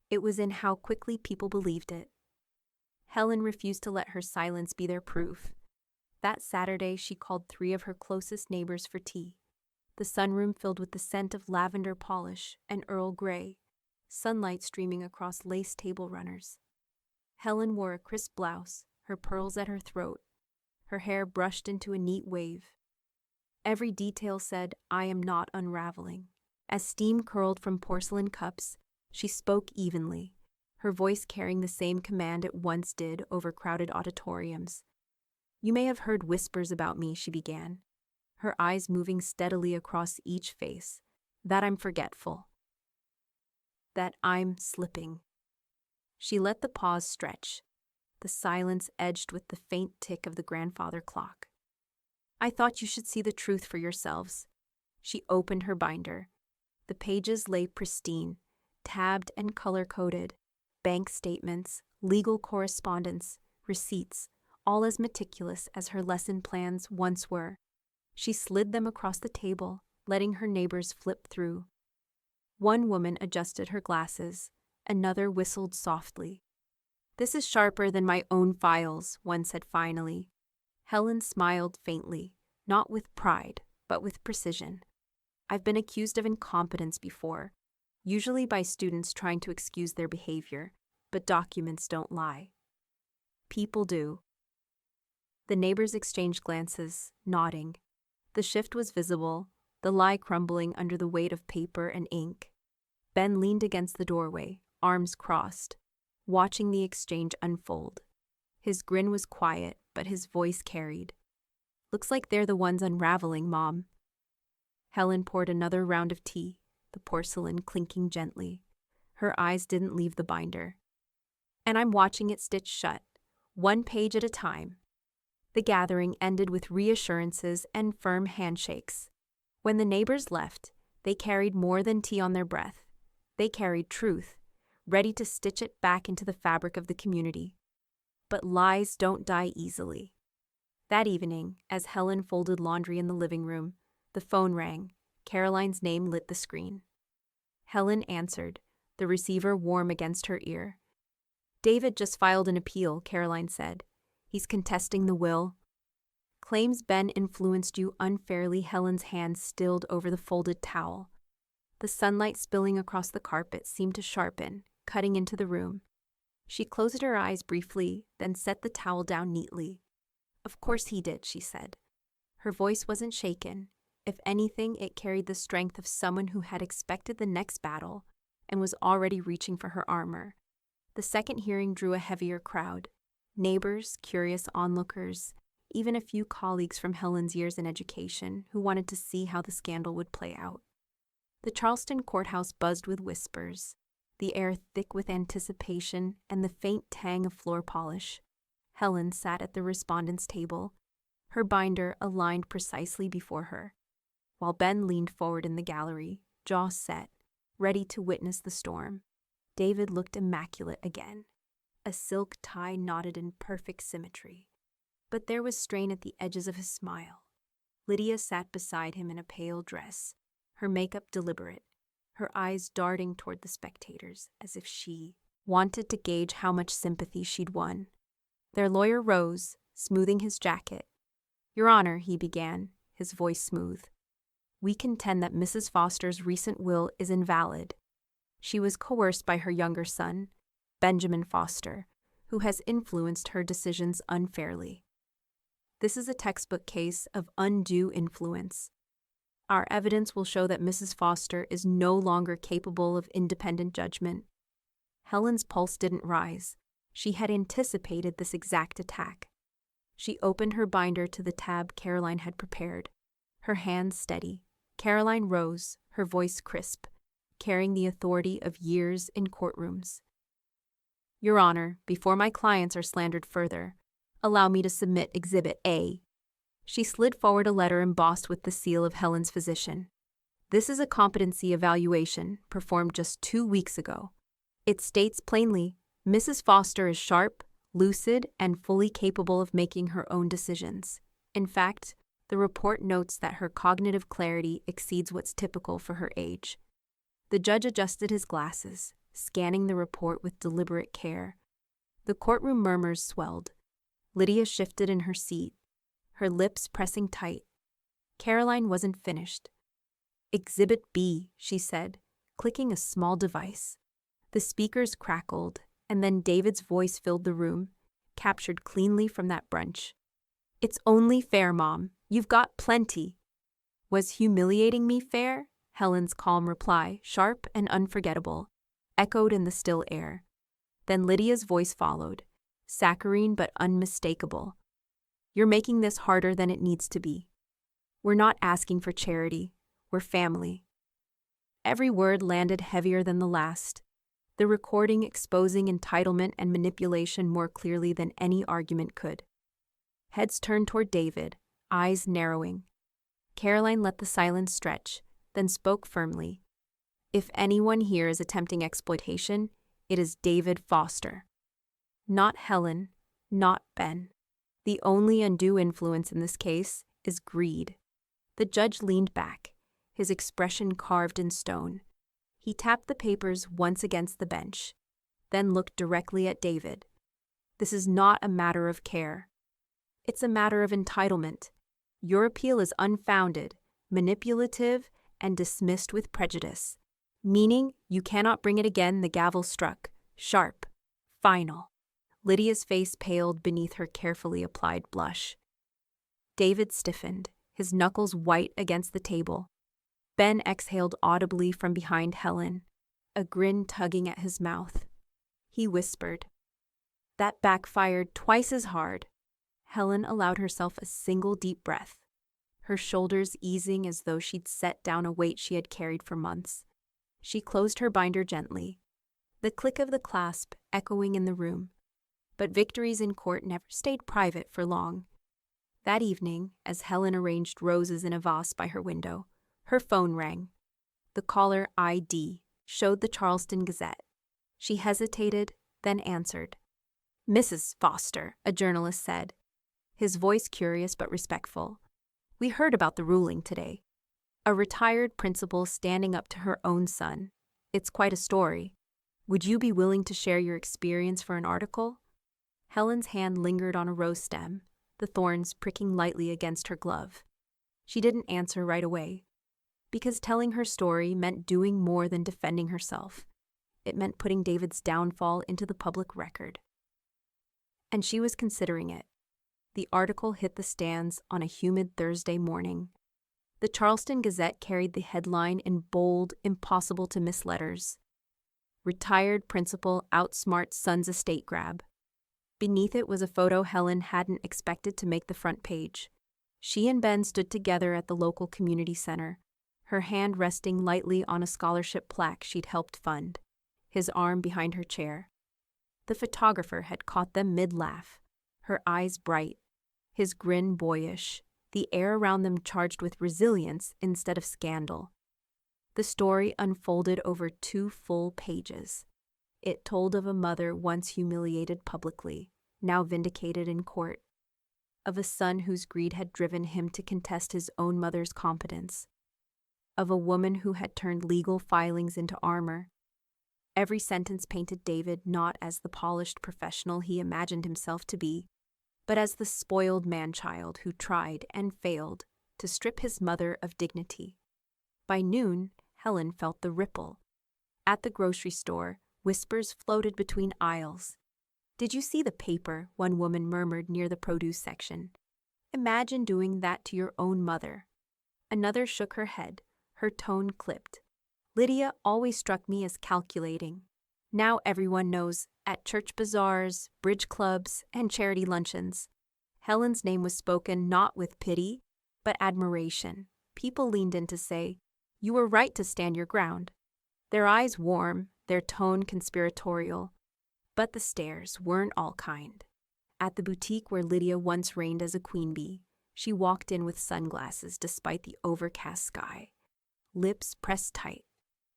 It was in how quickly people believed it. Helen refused to let her silence be their proof. That Saturday, she called 3 of her closest neighbors for tea. The sunroom filled with the scent of lavender polish and Earl Grey, sunlight streaming across lace table runners. Helen wore a crisp blouse, her pearls at her throat, her hair brushed into a neat wave. Every detail said, "I am not unraveling." As steam curled from porcelain cups, she spoke evenly, her voice carrying the same command it once did over crowded auditoriums. "You may have heard whispers about me," she began, her eyes moving steadily across each face, "that I'm forgetful, that I'm slipping." She let the pause stretch, the silence edged with the faint tick of the grandfather clock. "I thought you should see the truth for yourselves." She opened her binder. The pages lay pristine, tabbed and color-coded, bank statements, legal correspondence, receipts, all as meticulous as her lesson plans once were. She slid them across the table, letting her neighbors flip through. One woman adjusted her glasses, another whistled softly. "This is sharper than my own files," one said finally. Helen smiled faintly, not with pride, but with precision. "I've been accused of incompetence before, usually by students trying to excuse their behavior, but documents don't lie. People do." The neighbors exchanged glances, nodding. The shift was visible, the lie crumbling under the weight of paper and ink. Ben leaned against the doorway, arms crossed, watching the exchange unfold. His grin was quiet, but his voice carried. "Looks like they're the ones unraveling, Mom." Helen poured another round of tea, the porcelain clinking gently. Her eyes didn't leave the binder. "And I'm watching it stitch shut, one page at a time." The gathering ended with reassurances and firm handshakes. When the neighbors left, they carried more than tea on their breath. They carried truth, ready to stitch it back into the fabric of the community. But lies don't die easily. That evening, as Helen folded laundry in the living room, the phone rang. Caroline's name lit the screen. Helen answered, the receiver warm against her ear. "David just filed an appeal," Caroline said. "He's contesting the will." "Claims Ben influenced you unfairly." Helen's hand stilled over the folded towel. The sunlight spilling across the carpet seemed to sharpen, cutting into the room. She closed her eyes briefly, then set the towel down neatly. "Of course he did," she said. Her voice wasn't shaken. If anything, it carried the strength of someone who had expected the next battle and was already reaching for her armor. The second hearing drew a heavier crowd. Neighbors, curious onlookers, even a few colleagues from Helen's years in education who wanted to see how the scandal would play out. The Charleston courthouse buzzed with whispers, the air thick with anticipation and the faint tang of floor polish. Helen sat at the respondents' table, her binder aligned precisely before her, while Ben leaned forward in the gallery, jaw set, ready to witness the storm. David looked immaculate again, a silk tie knotted in perfect symmetry. But there was strain at the edges of his smile. Lydia sat beside him in a pale dress, her makeup deliberate, her eyes darting toward the spectators as if she wanted to gauge how much sympathy she'd won. Their lawyer rose, smoothing his jacket. "Your Honor," he began, his voice smooth, "we contend that Mrs. Foster's recent will is invalid. She was coerced by her younger son, Benjamin Foster, who has influenced her decisions unfairly. This is a textbook case of undue influence. Our evidence will show that Mrs. Foster is no longer capable of independent judgment." Helen's pulse didn't rise. She had anticipated this exact attack. She opened her binder to the tab Caroline had prepared, her hands steady. Caroline rose, her voice crisp, carrying the authority of years in courtrooms. "Your Honor, before my clients are slandered further, allow me to submit Exhibit A." She slid forward a letter embossed with the seal of Helen's physician. "This is a competency evaluation performed just 2 weeks ago. It states plainly, Mrs. Foster is sharp, lucid, and fully capable of making her own decisions. In fact, the report notes that her cognitive clarity exceeds what's typical for her age." The judge adjusted his glasses, scanning the report with deliberate care. The courtroom murmurs swelled. Lydia shifted in her seat, her lips pressing tight. Caroline wasn't finished. "Exhibit B," she said, clicking a small device. The speakers crackled, and then David's voice filled the room, captured cleanly from that brunch. "It's only fair, Mom. You've got plenty." "Was humiliating me fair?" Helen's calm reply, sharp and unforgettable, echoed in the still air. Then Lydia's voice followed, saccharine but unmistakable. "You're making this harder than it needs to be. We're not asking for charity. We're family." Every word landed heavier than the last, the recording exposing entitlement and manipulation more clearly than any argument could. Heads turned toward David, eyes narrowing. Caroline let the silence stretch, then spoke firmly. "If anyone here is attempting exploitation, it is David Foster. Not Helen, not Ben. The only undue influence in this case is greed." The judge leaned back, his expression carved in stone. He tapped the papers once against the bench, then looked directly at David. "This is not a matter of care. It's a matter of entitlement. Your appeal is unfounded, manipulative, and dismissed with prejudice, meaning you cannot bring it again." The gavel struck, sharp, final. Lydia's face paled beneath her carefully applied blush. David stiffened, his knuckles white against the table. Ben exhaled audibly from behind Helen, a grin tugging at his mouth. He whispered, "That backfired twice as hard." Helen allowed herself a single deep breath, her shoulders easing as though she'd set down a weight she had carried for months. She closed her binder gently, the click of the clasp echoing in the room. But victories in court never stayed private for long. That evening, as Helen arranged roses in a vase by her window, her phone rang. The caller ID showed the Charleston Gazette. She hesitated, then answered. "Mrs. Foster," a journalist said, his voice curious but respectful. "We heard about the ruling today. A retired principal standing up to her own son. It's quite a story. Would you be willing to share your experience for an article?" Helen's hand lingered on a rose stem, the thorns pricking lightly against her glove. She didn't answer right away. Because telling her story meant doing more than defending herself. It meant putting David's downfall into the public record. And she was considering it. The article hit the stands on a humid Thursday morning. The Charleston Gazette carried the headline in bold, impossible-to-miss letters. Retired principal outsmarts son's estate grab. Beneath it was a photo Helen hadn't expected to make the front page. She and Ben stood together at the local community center, her hand resting lightly on a scholarship plaque she'd helped fund, his arm behind her chair. The photographer had caught them mid-laugh, her eyes bright, his grin boyish, the air around them charged with resilience instead of scandal. The story unfolded over 2 full pages. It told of a mother once humiliated publicly, now vindicated in court, of a son whose greed had driven him to contest his own mother's competence, of a woman who had turned legal filings into armor. Every sentence painted David not as the polished professional he imagined himself to be, but as the spoiled man-child who tried and failed to strip his mother of dignity. By noon, Helen felt the ripple. At the grocery store, whispers floated between aisles. "Did you see the paper?" one woman murmured near the produce section. "Imagine doing that to your own mother." Another shook her head, her tone clipped. "Lydia always struck me as calculating. Now everyone knows, at church bazaars, bridge clubs, and charity luncheons." Helen's name was spoken not with pity, but admiration. People leaned in to say, "You were right to stand your ground." Their eyes warm, their tone conspiratorial. But the stares weren't all kind. At the boutique where Lydia once reigned as a queen bee, she walked in with sunglasses despite the overcast sky. Lips pressed tight.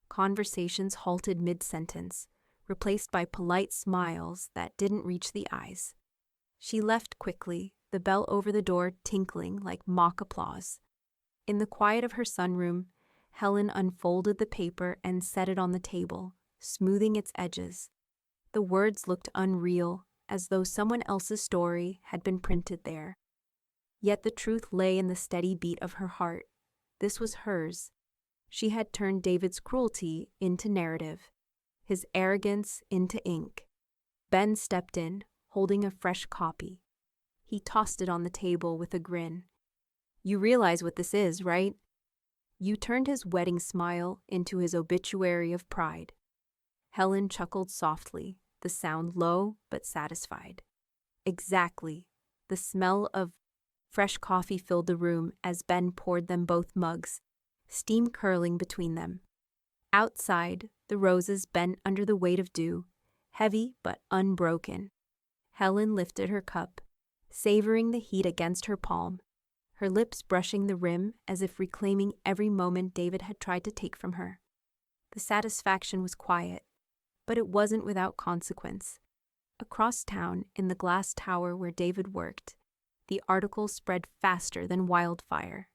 Conversations halted mid-sentence, replaced by polite smiles that didn't reach the eyes. She left quickly, the bell over the door tinkling like mock applause. In the quiet of her sunroom, Helen unfolded the paper and set it on the table, smoothing its edges. The words looked unreal, as though someone else's story had been printed there. Yet the truth lay in the steady beat of her heart. This was hers. She had turned David's cruelty into narrative, his arrogance into ink. Ben stepped in, holding a fresh copy. He tossed it on the table with a grin. "You realize what this is, right?" You turned his wedding smile into his obituary of pride. Helen chuckled softly, the sound low but satisfied. "Exactly." The smell of fresh coffee filled the room as Ben poured them both mugs, steam curling between them. Outside, the roses bent under the weight of dew, heavy but unbroken. Helen lifted her cup, savoring the heat against her palm, her lips brushing the rim as if reclaiming every moment David had tried to take from her. The satisfaction was quiet, but it wasn't without consequence. Across town, in the glass tower where David worked, the article spread faster than wildfire.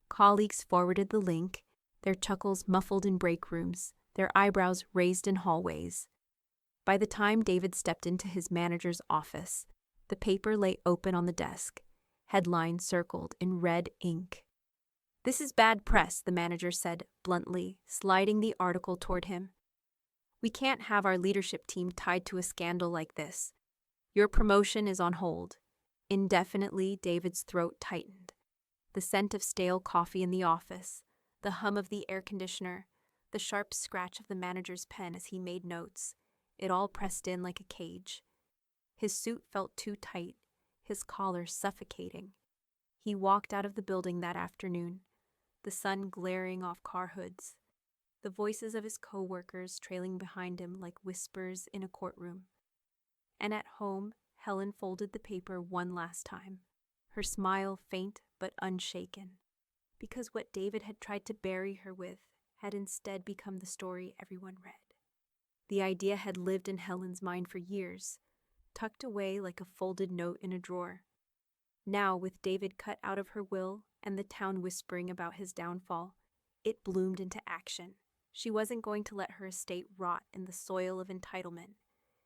Colleagues forwarded the link, their chuckles muffled in break rooms, their eyebrows raised in hallways. By the time David stepped into his manager's office, the paper lay open on the desk, headlines circled in red ink. "This is bad press," the manager said bluntly, sliding the article toward him. "We can't have our leadership team tied to a scandal like this. Your promotion is on hold." Indefinitely, David's throat tightened. The scent of stale coffee in the office, the hum of the air conditioner, the sharp scratch of the manager's pen as he made notes, it all pressed in like a cage. His suit felt too tight, his collar suffocating. He walked out of the building that afternoon, the sun glaring off car hoods, the voices of his co-workers trailing behind him like whispers in a courtroom. And at home, Helen folded the paper one last time, her smile faint but unshaken, because what David had tried to bury her with had instead become the story everyone read. The idea had lived in Helen's mind for years, tucked away like a folded note in a drawer. Now, with David cut out of her will and the town whispering about his downfall, it bloomed into action. She wasn't going to let her estate rot in the soil of entitlement.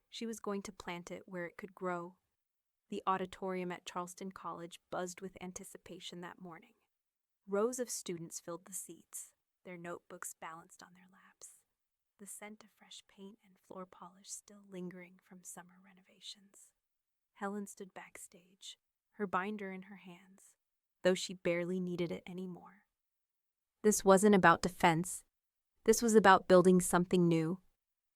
She was going to plant it where it could grow. The auditorium at Charleston College buzzed with anticipation that morning. Rows of students filled the seats. their notebooks balanced on their laps, the scent of fresh paint and floor polish still lingering from summer renovations. Helen stood backstage, her binder in her hands, though she barely needed it anymore. This wasn't about defense. This was about building something new.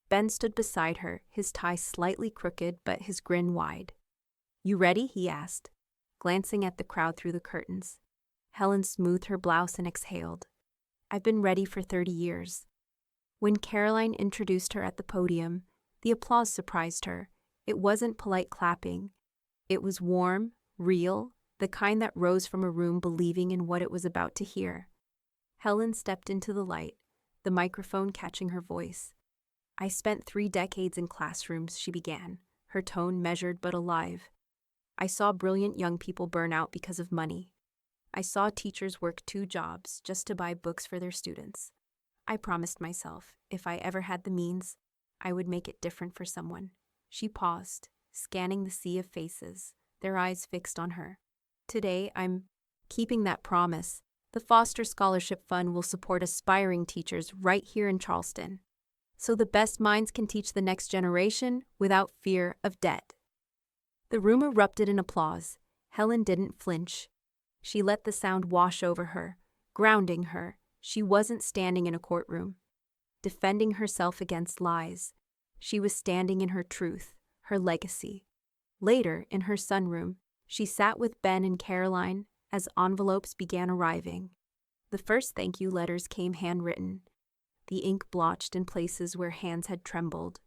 Ben stood beside her, his tie slightly crooked but his grin wide. "You ready?" he asked, glancing at the crowd through the curtains. Helen smoothed her blouse and exhaled. "I've been ready for 30 years. When Caroline introduced her at the podium, the applause surprised her. It wasn't polite clapping. It was warm, real, the kind that rose from a room believing in what it was about to hear. Helen stepped into the light, the microphone catching her voice. "I spent 3 decades in classrooms," she began, her tone measured but alive. "I saw brilliant young people burn out because of money. I saw teachers work 2 jobs just to buy books for their students. I promised myself, if I ever had the means, I would make it different for someone." She paused, scanning the sea of faces, their eyes fixed on her. "Today, I'm keeping that promise. The Foster Scholarship Fund will support aspiring teachers right here in Charleston, so the best minds can teach the next generation without fear of debt." The room erupted in applause. Helen didn't flinch. She let the sound wash over her, grounding her. She wasn't standing in a courtroom, defending herself against lies. She was standing in her truth, her legacy. Later, in her sunroom, she sat with Ben and Caroline as envelopes began arriving. The first thank you letters came handwritten, the ink blotched in places where hands had trembled.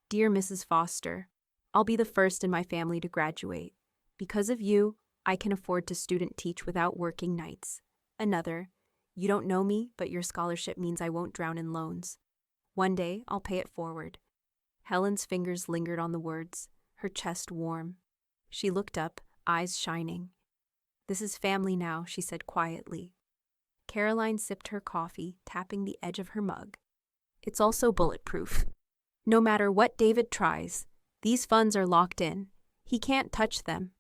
"Dear Mrs. Foster, I'll be the first in my family to graduate. Because of you, I can afford to student teach without working nights." Another, "You don't know me, but your scholarship means I won't drown in loans. One day, I'll pay it forward." Helen's fingers lingered on the words, her chest warm. She looked up, eyes shining. "This is family now," she said quietly. Caroline sipped her coffee, tapping the edge of her mug. "It's also bulletproof. No matter what David tries, these funds are locked in. He can't touch them."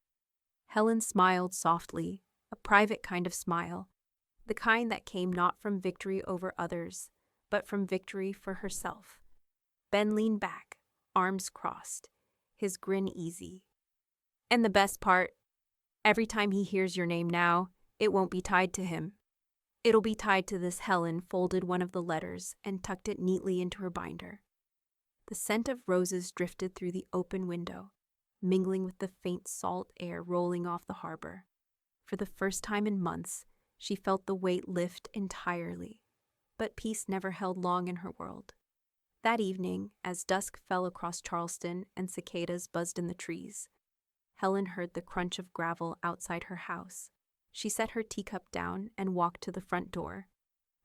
Helen smiled softly, a private kind of smile, the kind that came not from victory over others, but from victory for herself. Ben leaned back, arms crossed, his grin easy. "And the best part, every time he hears your name now, it won't be tied to him. It'll be tied to this." Helen folded one of the letters and tucked it neatly into her binder. The scent of roses drifted through the open window, mingling with the faint salt air rolling off the harbor. For the first time in months, she felt the weight lift entirely. But peace never held long in her world. That evening, as dusk fell across Charleston and cicadas buzzed in the trees, Helen heard the crunch of gravel outside her house. She set her teacup down and walked to the front door.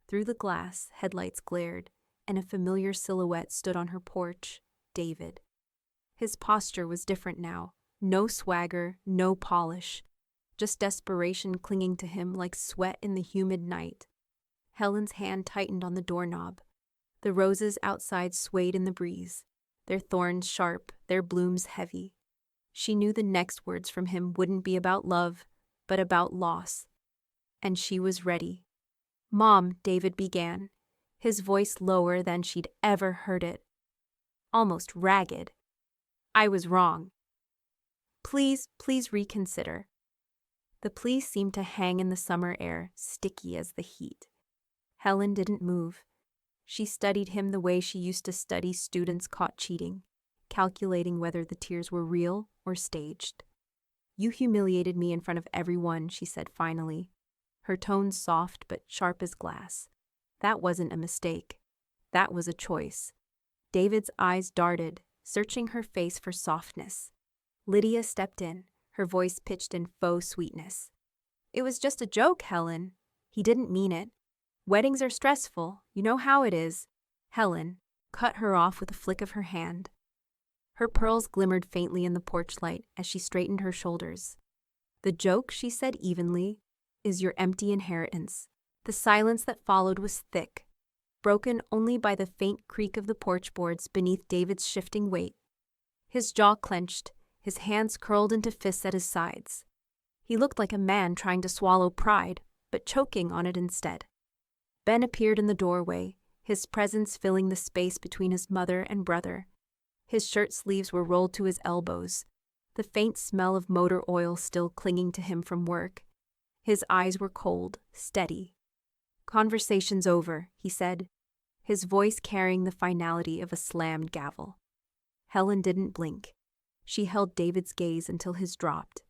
Through the glass, headlights glared, and a familiar silhouette stood on her porch, David. His posture was different now. No swagger, no polish, just desperation clinging to him like sweat in the humid night. Helen's hand tightened on the doorknob. The roses outside swayed in the breeze, their thorns sharp, their blooms heavy. She knew the next words from him wouldn't be about love, but about loss. And she was ready. "Mom," David began, his voice lower than she'd ever heard it, almost ragged. "I was wrong. Please reconsider." The plea seemed to hang in the summer air, sticky as the heat. Helen didn't move. She studied him the way she used to study students caught cheating, calculating whether the tears were real or staged. "You humiliated me in front of everyone," she said finally, her tone soft but sharp as glass. "That wasn't a mistake. That was a choice." David's eyes darted, searching her face for softness. Lydia stepped in, her voice pitched in faux sweetness. "It was just a joke, Helen. He didn't mean it. Weddings are stressful. You know how it is." Helen cut her off with a flick of her hand. Her pearls glimmered faintly in the porch light as she straightened her shoulders. "The joke," she said evenly, "is your empty inheritance." The silence that followed was thick, broken only by the faint creak of the porch boards beneath David's shifting weight. His jaw clenched, his hands curled into fists at his sides. He looked like a man trying to swallow pride, but choking on it instead. Ben appeared in the doorway, his presence filling the space between his mother and brother. His shirt sleeves were rolled to his elbows, the faint smell of motor oil still clinging to him from work. His eyes were cold, steady. "Conversation's over," he said, his voice carrying the finality of a slammed gavel. Helen didn't blink. She held David's gaze until his dropped.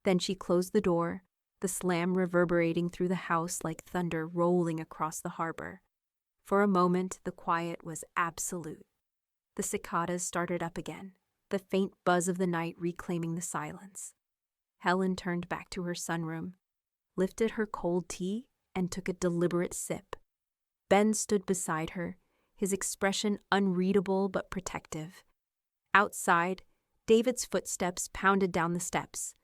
Then she closed the door, the slam reverberating through the house like thunder rolling across the harbor. For a moment, the quiet was absolute. The cicadas started up again, the faint buzz of the night reclaiming the silence. Helen turned back to her sunroom, lifted her cold tea, and took a deliberate sip. Ben stood beside her, his expression unreadable but protective. Outside, David's footsteps pounded down the steps.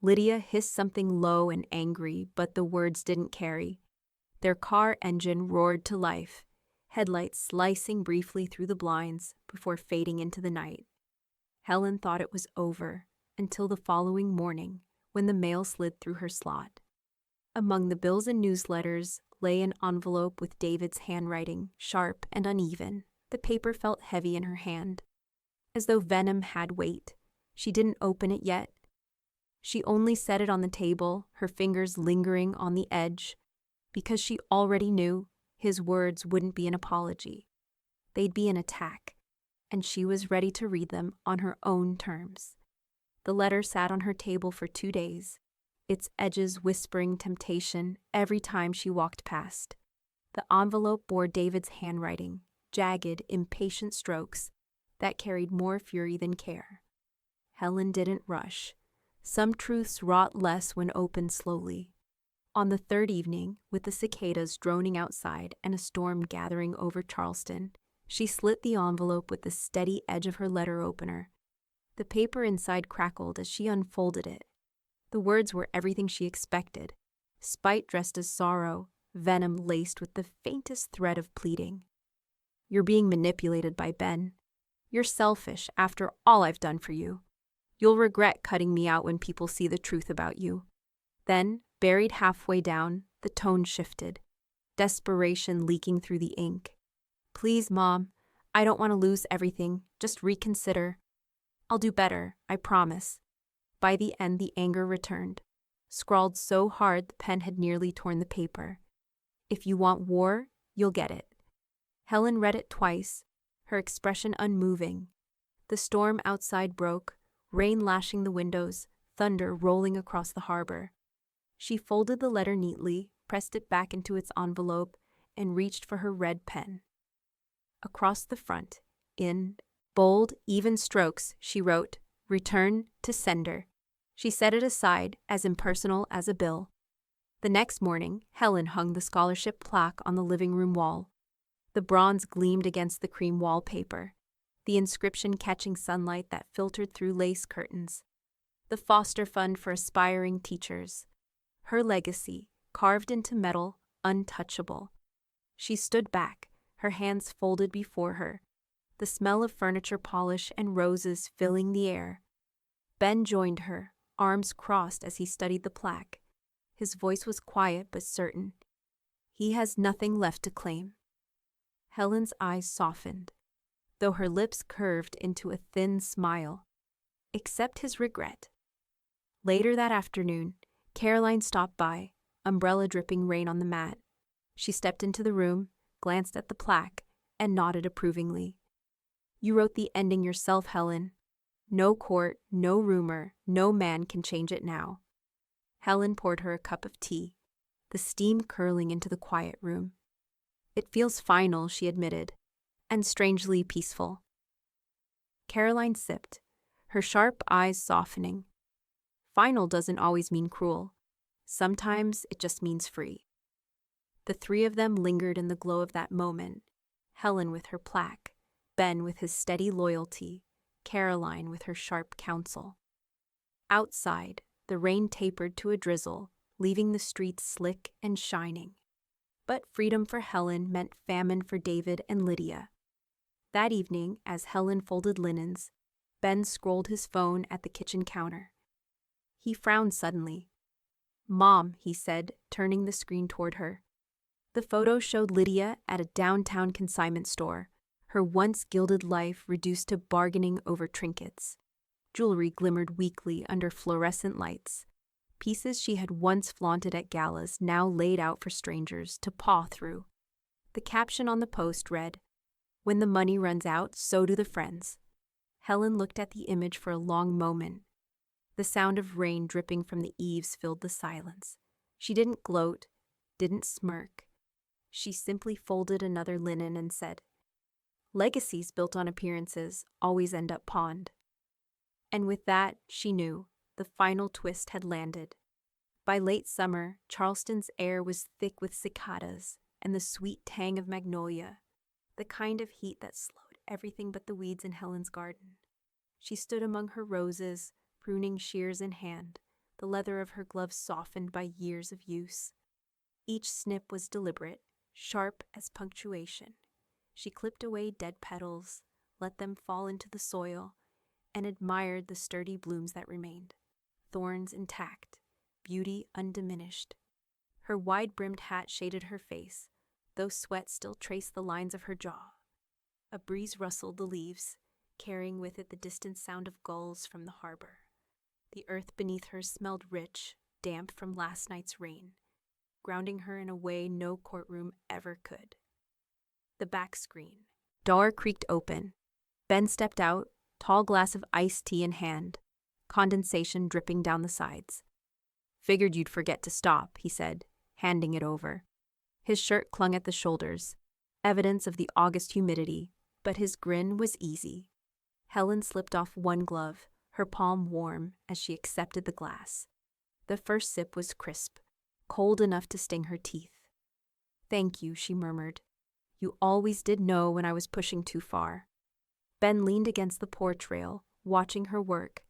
Lydia hissed something low and angry, but the words didn't carry. Their car engine roared to life, headlights slicing briefly through the blinds before fading into the night. Helen thought it was over until the following morning when the mail slid through her slot. Among the bills and newsletters lay an envelope with David's handwriting, sharp and uneven. The paper felt heavy in her hand, as though venom had weight. She didn't open it yet. She only set it on the table, her fingers lingering on the edge, because she already knew his words wouldn't be an apology. They'd be an attack, and she was ready to read them on her own terms. The letter sat on her table for 2 days, its edges whispering temptation every time she walked past. The envelope bore David's handwriting, jagged, impatient strokes that carried more fury than care. Helen didn't rush. Some truths rot less when opened slowly. On the third evening, with the cicadas droning outside and a storm gathering over Charleston, she slit the envelope with the steady edge of her letter opener. The paper inside crackled as she unfolded it. The words were everything she expected, spite dressed as sorrow, venom laced with the faintest thread of pleading. "You're being manipulated by Ben. You're selfish after all I've done for you. You'll regret cutting me out when people see the truth about you." Then, buried halfway down, the tone shifted, desperation leaking through the ink. "Please, Mom, I don't want to lose everything. Just reconsider. I'll do better, I promise." By the end, the anger returned, scrawled so hard the pen had nearly torn the paper. "If you want war, you'll get it." Helen read it twice, her expression unmoving. The storm outside broke, rain lashing the windows, thunder rolling across the harbor. She folded the letter neatly, pressed it back into its envelope, and reached for her red pen. Across the front, in bold, even strokes, she wrote, "Return to sender." She set it aside, as impersonal as a bill. The next morning, Helen hung the scholarship plaque on the living room wall. The bronze gleamed against the cream wallpaper, the inscription catching sunlight that filtered through lace curtains. The Foster Fund for Aspiring Teachers. Her legacy, carved into metal, untouchable. She stood back, her hands folded before her, the smell of furniture polish and roses filling the air. Ben joined her, arms crossed as he studied the plaque. His voice was quiet but certain. "He has nothing left to claim." Helen's eyes softened, though her lips curved into a thin smile. Except his regret. Later that afternoon, Caroline stopped by, umbrella dripping rain on the mat. She stepped into the room, glanced at the plaque, and nodded approvingly. "You wrote the ending yourself, Helen. No court, no rumor, no man can change it now." Helen poured her a cup of tea, the steam curling into the quiet room. "It feels final," she admitted, "and strangely peaceful." Caroline sipped, her sharp eyes softening. Final doesn't always mean cruel. Sometimes it just means free. The three of them lingered in the glow of that moment, Helen with her plaque, Ben with his steady loyalty, Caroline with her sharp counsel. Outside, the rain tapered to a drizzle, leaving the streets slick and shining. But freedom for Helen meant famine for David and Lydia. That evening, as Helen folded linens, Ben scrolled his phone at the kitchen counter. He frowned suddenly. "Mom," he said, turning the screen toward her. The photo showed Lydia at a downtown consignment store, her once gilded life reduced to bargaining over trinkets. Jewelry glimmered weakly under fluorescent lights. Pieces she had once flaunted at galas now laid out for strangers to paw through. The caption on the post read, "When the money runs out, so do the friends." Helen looked at the image for a long moment. The sound of rain dripping from the eaves filled the silence. She didn't gloat, didn't smirk. She simply folded another linen and said, "Legacies built on appearances always end up pawned." And with that, she knew, the final twist had landed. By late summer, Charleston's air was thick with cicadas and the sweet tang of magnolia, the kind of heat that slowed everything but the weeds in Helen's garden. She stood among her roses, pruning shears in hand, the leather of her gloves softened by years of use. Each snip was deliberate, sharp as punctuation. She clipped away dead petals, let them fall into the soil, and admired the sturdy blooms that remained, thorns intact, beauty undiminished. Her wide-brimmed hat shaded her face, though sweat still traced the lines of her jaw. A breeze rustled the leaves, carrying with it the distant sound of gulls from the harbor. The earth beneath her smelled rich, damp from last night's rain, grounding her in a way no courtroom ever could. The back screen. Door creaked open. Ben stepped out, tall glass of iced tea in hand, condensation dripping down the sides. "Figured you'd forget to stop," he said, handing it over. His shirt clung at the shoulders, evidence of the August humidity, but his grin was easy. Helen slipped off one glove, her palm warm as she accepted the glass. The first sip was crisp, cold enough to sting her teeth. "Thank you," she murmured. "You always did know when I was pushing too far." Ben leaned against the porch rail, watching her work.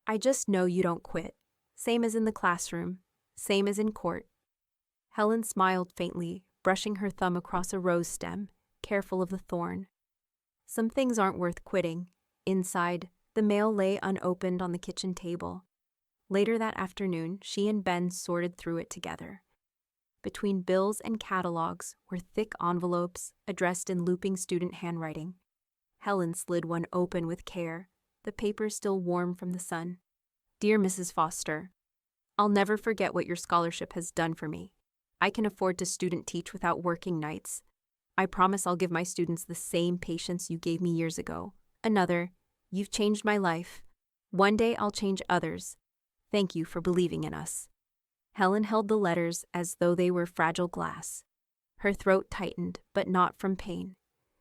"I just know you don't quit. Same as in the classroom, same as in court." Helen smiled faintly, brushing her thumb across a rose stem, careful of the thorn. Some things aren't worth quitting. Inside, the mail lay unopened on the kitchen table. Later that afternoon, she and Ben sorted through it together. Between bills and catalogs were thick envelopes addressed in looping student handwriting. Helen slid one open with care, the paper still warm from the sun. "Dear Mrs. Foster, I'll never forget what your scholarship has done for me. I can afford to student teach without working nights. I promise I'll give my students the same patience you gave me years ago. Another, you've changed my life. One day I'll change others. Thank you for believing in us." Helen held the letters as though they were fragile glass. Her throat tightened, but not from pain.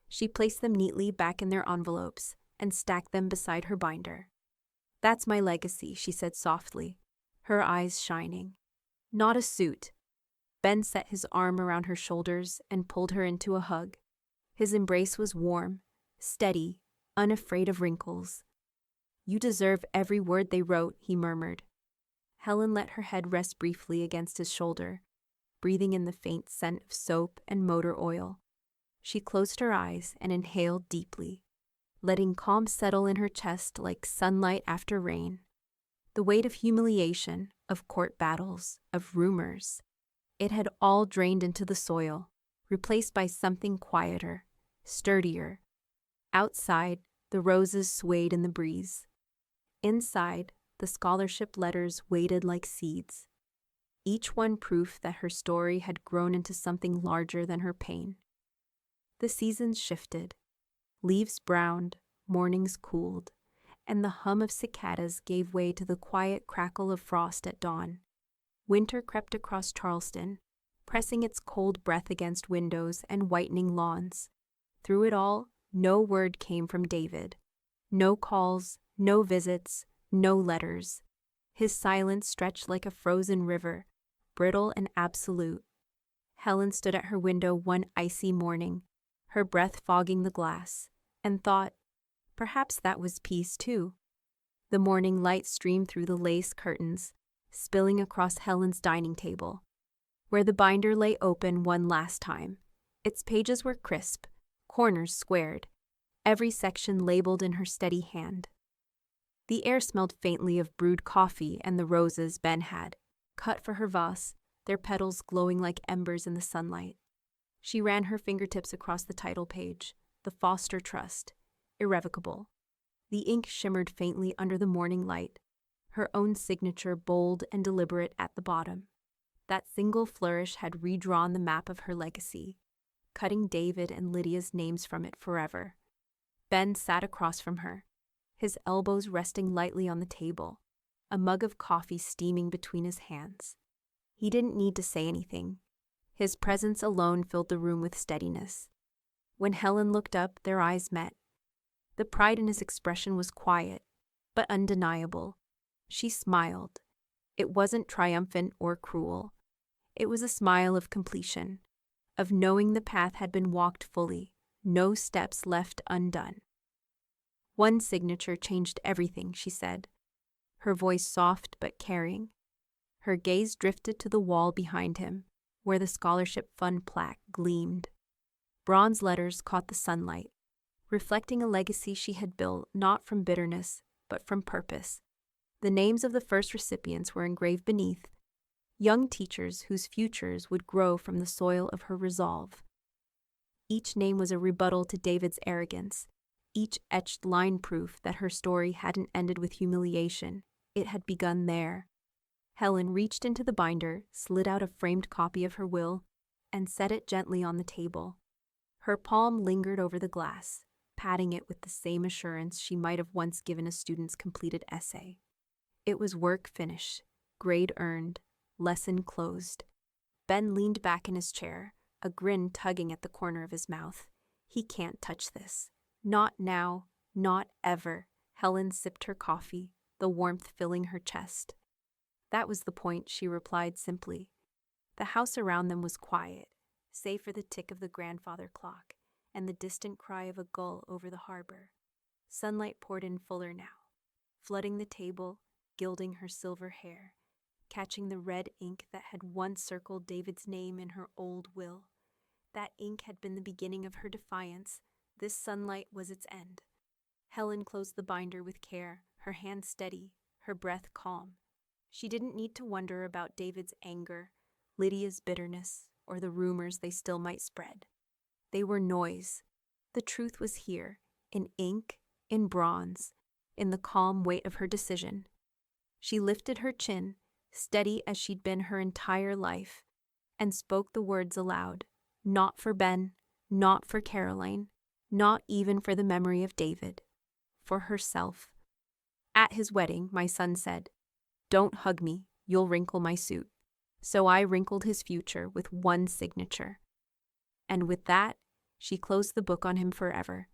She placed them neatly back in their envelopes and stacked them beside her binder. "That's my legacy," she said softly, her eyes shining. "Not a suit." Ben set his arm around her shoulders and pulled her into a hug. His embrace was warm, steady, unafraid of wrinkles. "You deserve every word they wrote," he murmured. Helen let her head rest briefly against his shoulder, breathing in the faint scent of soap and motor oil. She closed her eyes and inhaled deeply, letting calm settle in her chest like sunlight after rain. The weight of humiliation, of court battles, of rumors, it had all drained into the soil, replaced by something quieter, sturdier. Outside, the roses swayed in the breeze. Inside, the scholarship letters waited like seeds, each one proof that her story had grown into something larger than her pain. The seasons shifted. Leaves browned, mornings cooled, and the hum of cicadas gave way to the quiet crackle of frost at dawn. Winter crept across Charleston, pressing its cold breath against windows and whitening lawns. Through it all, no word came from David. No calls, no visits, no letters. His silence stretched like a frozen river, brittle and absolute. Helen stood at her window one icy morning, her breath fogging the glass, and thought, perhaps that was peace too. The morning light streamed through the lace curtains, spilling across Helen's dining table, where the binder lay open one last time. Its pages were crisp, corners squared, every section labeled in her steady hand. The air smelled faintly of brewed coffee and the roses Ben had, cut for her vase, their petals glowing like embers in the sunlight. She ran her fingertips across the title page. The Foster Trust. Irrevocable. The ink shimmered faintly under the morning light, her own signature bold and deliberate at the bottom. That single flourish had redrawn the map of her legacy, cutting David and Lydia's names from it forever. Ben sat across from her, his elbows resting lightly on the table, a mug of coffee steaming between his hands. He didn't need to say anything. His presence alone filled the room with steadiness. When Helen looked up, their eyes met. The pride in his expression was quiet, but undeniable. She smiled. It wasn't triumphant or cruel. It was a smile of completion, of knowing the path had been walked fully, no steps left undone. One signature changed everything, she said, her voice soft but caring. Her gaze drifted to the wall behind him, where the scholarship fund plaque gleamed. Bronze letters caught the sunlight, reflecting a legacy she had built not from bitterness, but from purpose. The names of the first recipients were engraved beneath, young teachers whose futures would grow from the soil of her resolve. Each name was a rebuttal to David's arrogance, each etched line proof that her story hadn't ended with humiliation. It had begun there. Helen reached into the binder, slid out a framed copy of her will, and set it gently on the table. Her palm lingered over the glass, patting it with the same assurance she might have once given a student's completed essay. It was work finished, grade earned, lesson closed. Ben leaned back in his chair, a grin tugging at the corner of his mouth. He can't touch this. Not now, not ever. Helen sipped her coffee, the warmth filling her chest. That was the point, she replied simply. The house around them was quiet, save for the tick of the grandfather clock and the distant cry of a gull over the harbor. Sunlight poured in fuller now, flooding the table, gilding her silver hair, catching the red ink that had once circled David's name in her old will. That ink had been the beginning of her defiance. This sunlight was its end. Helen closed the binder with care, her hand steady, her breath calm. She didn't need to wonder about David's anger, Lydia's bitterness, or the rumors they still might spread. They were noise. The truth was here, in ink, in bronze, in the calm weight of her decision. She lifted her chin, steady as she'd been her entire life, and spoke the words aloud, not for Ben, not for Caroline, not even for the memory of David, for herself. At his wedding, my son said, "Don't hug me, you'll wrinkle my suit." So I wrinkled his future with one signature. And with that, she closed the book on him forever.